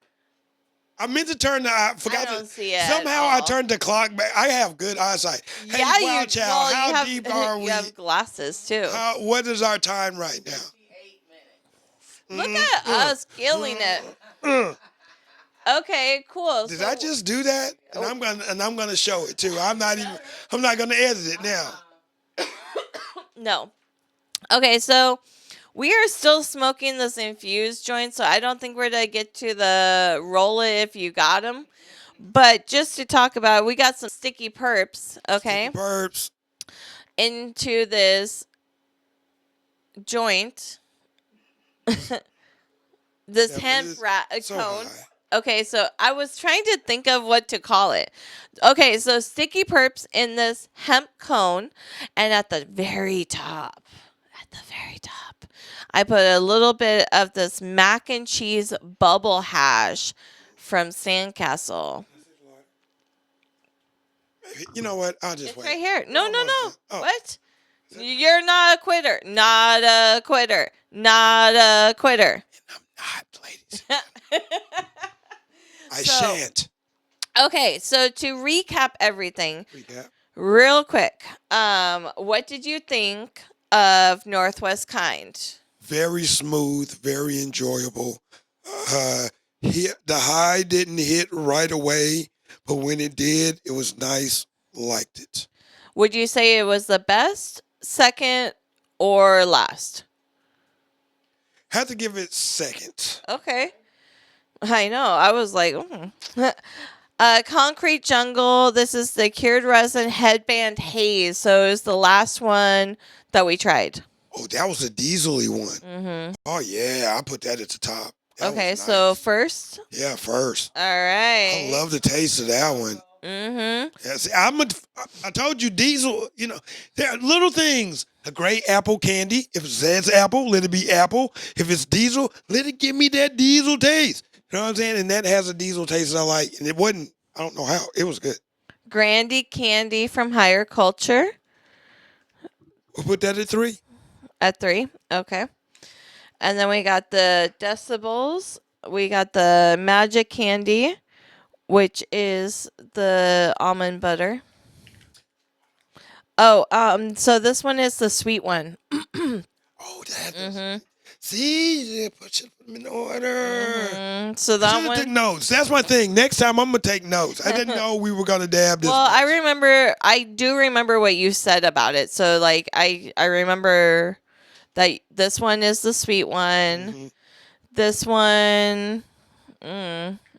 I meant to turn I don't see it Somehow at I all. turned the clock back. I have good eyesight. Hey, Wild Child, how deep are we? You have glasses too. What is our time right now? Look at us killing it. Okay, cool. Did I just do that? And I'm gonna show it too. I'm not gonna edit it now. No. Okay, so we are still smoking this infused joint, so I don't think we're going to get to the roll it if you got them. But just to talk about, we got some sticky perps, okay? Sticky perps. Into this joint. This hemp so cone. high. Okay, so I was trying to think of what to call it. Okay, so sticky perps in this hemp cone, and at the very top, I put a little bit of this mac and cheese bubble hash from Sandcastle. You know what? I'll just It's wait. right here. No. Oh. What? You're not a quitter. Not a quitter. Not a quitter. I'm not, ladies. I shan't. Okay, so to recap everything real quick, what did you think of Northwest Kind? Very smooth, very enjoyable. The high didn't hit right away. but when it did, it was nice. Liked it. Would you say it was the best, second, or last? Had to give it second. Okay. I know. I was like, Concrete Jungle. This is the cured resin headband haze. So it was the last one that we tried. Oh, that was a diesely one. Mm-hmm. Oh yeah, I put that at the top. That Okay, was so nice. first. Yeah, first. All right. I love the taste of that one. Mm-hmm. Yeah, see, I told you diesel, you know, there are little things. A great apple candy. If it says apple, let it be apple. If it's diesel, let it give me that diesel taste. You know what I'm saying? And that has a diesel taste that I like. And it wasn't, I don't know how. It was good. Grandy Candy from Higher Culture We'll put that at 3. at 3. Okay. And then we got the Decibels. We got the Magic Candy, which is the almond butter. Oh, so this one is the sweet one. Oh, that. See, put them in order. So I that should have took one. notes. That's my thing. Next time I'm gonna take notes. I didn't know we were gonna dab this. Well, much. I do remember what you said about it. So like I remember that this one is the sweet one. Mhm. This one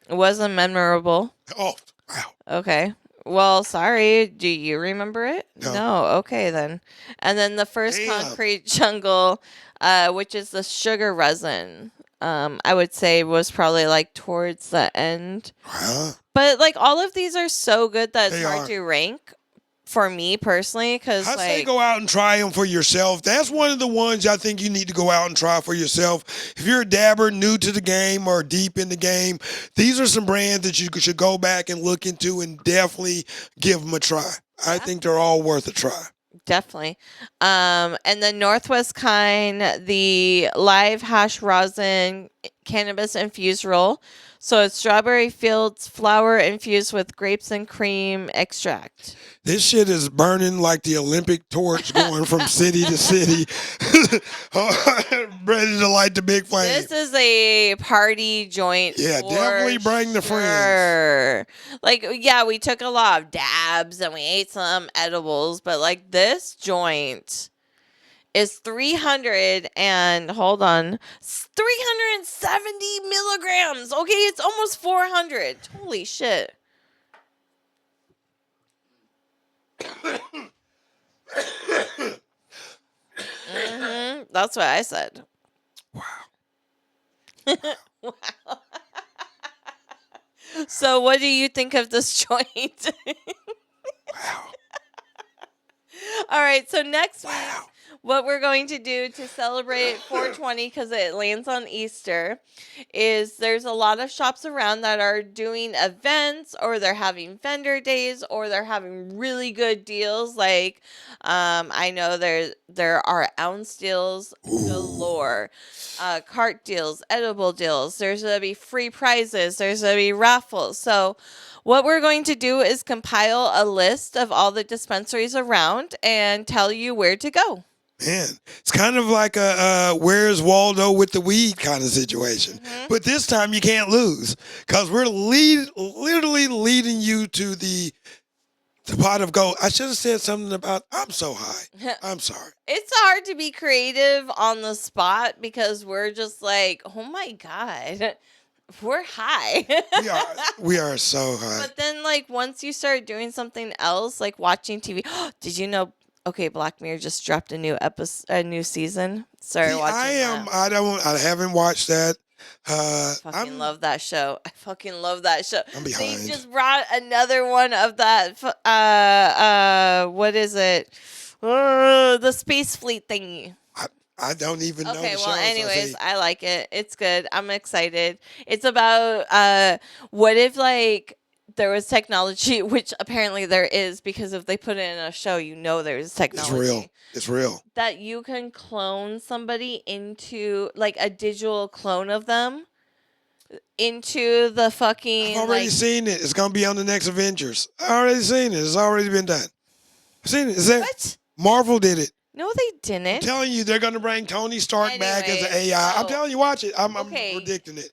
wasn't memorable. Oh, wow. Okay. Well, sorry. Do you remember it? No. Okay then. And then the first Damn. Concrete Jungle, which is the sugar resin. I would say was probably like towards the end. Huh? But like all of these are so good that it's They hard are. to rank for me personally because I say like go out and try them for yourself. That's one of the ones I think you need to go out and try for yourself. If you're a dabber, new to the game or deep in the game, these are some brands that you should go back and look into and definitely give them a try. I think they're all worth a try. definitely. And then Northwest Kind, the live hash rosin cannabis infused roll. So it's strawberry fields flour infused with grapes and cream extract. This shit is burning like the Olympic torch going from city to city. Ready to light the big flame. This is a party joint. Yeah, for definitely bring the friends. sure. Like, yeah, we took a lot of dabs and we ate some edibles, but like this joint is 300 and hold on, 370 milligrams. Okay, it's almost 400. Holy shit. That's what I said. Wow. Wow. So, what do you think of this joint? Wow. All right. So next week, Wow. what we're going to do to celebrate 420 because it lands on Easter is there's a lot of shops around that are doing events or they're having vendor days or they're having really good deals. Like I know there are ounce deals galore, cart deals, edible deals. There's gonna be free prizes. There's gonna be raffles. So what we're going to do is compile a list of all the dispensaries around and tell you where to go. Man, it's kind of like a where's Waldo with the weed kind of situation. But this time you can't lose because we're literally leading you to the pot of gold. I should have said something about I'm so high. I'm sorry. It's hard to be creative on the spot because we're just like, oh my God, we're high. We are so high. But then, like, once you start doing something else, like watching TV, did you know? Okay, Black Mirror just dropped a new episode, a new season. Started See, watching that. I haven't watched that. Fucking love that show. I fucking love that show. I'm They behind. just brought another one of that. What is it? The space fleet thingy. I don't even know. Okay, the well, shows, anyways, I like it. It's good. I'm excited. It's about what if like there was technology, which apparently there is, because if they put it in a show, you know there's it's technology. real. It's real. That you can clone somebody into like a digital clone of them into the fucking. I've already like, seen it. It's gonna be on the next Avengers. I already seen it. It's already been done. I've seen it. Is that what? Marvel did it? No, they I'm didn't. telling you, they're gonna bring Tony Stark back as an Anyway, AI. I'm so- telling you, watch it. I'm Okay. predicting it.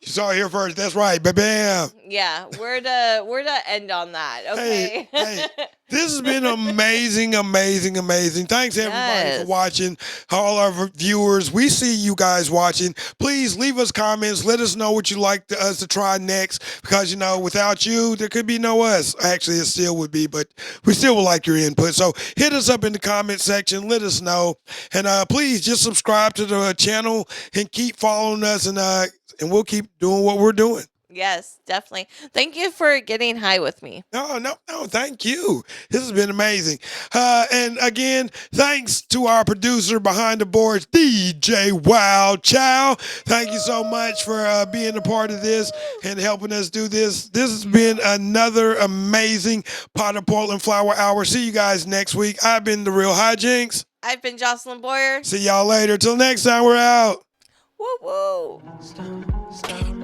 You saw it here first. That's right. Bam. Yeah, we're to end on that. Okay. Hey, this has been amazing, amazing, amazing. Thanks everybody for Yes. watching. All our viewers, we see you guys watching. Please leave us comments. Let us know what you'd like us to try next. Because without you, there could be no us. Actually, it still would be, but we still would like your input. So hit us up in the comment section. Let us know, and please just subscribe to the channel and keep following us, and we'll keep doing what we're doing. Yes, definitely. Thank you for getting high with me. No, thank you. This has been amazing. And again, thanks to our producer behind the boards, DJ Wow Chow. Thank you so much for being a part of this and helping us do this. This has been another amazing Pot of Portland Flower Hour. See you guys next week. I've been the real Hyjinx. I've been Jocelyne Boyer. See y'all later. Till next time, we're out. Woo woo. Stop.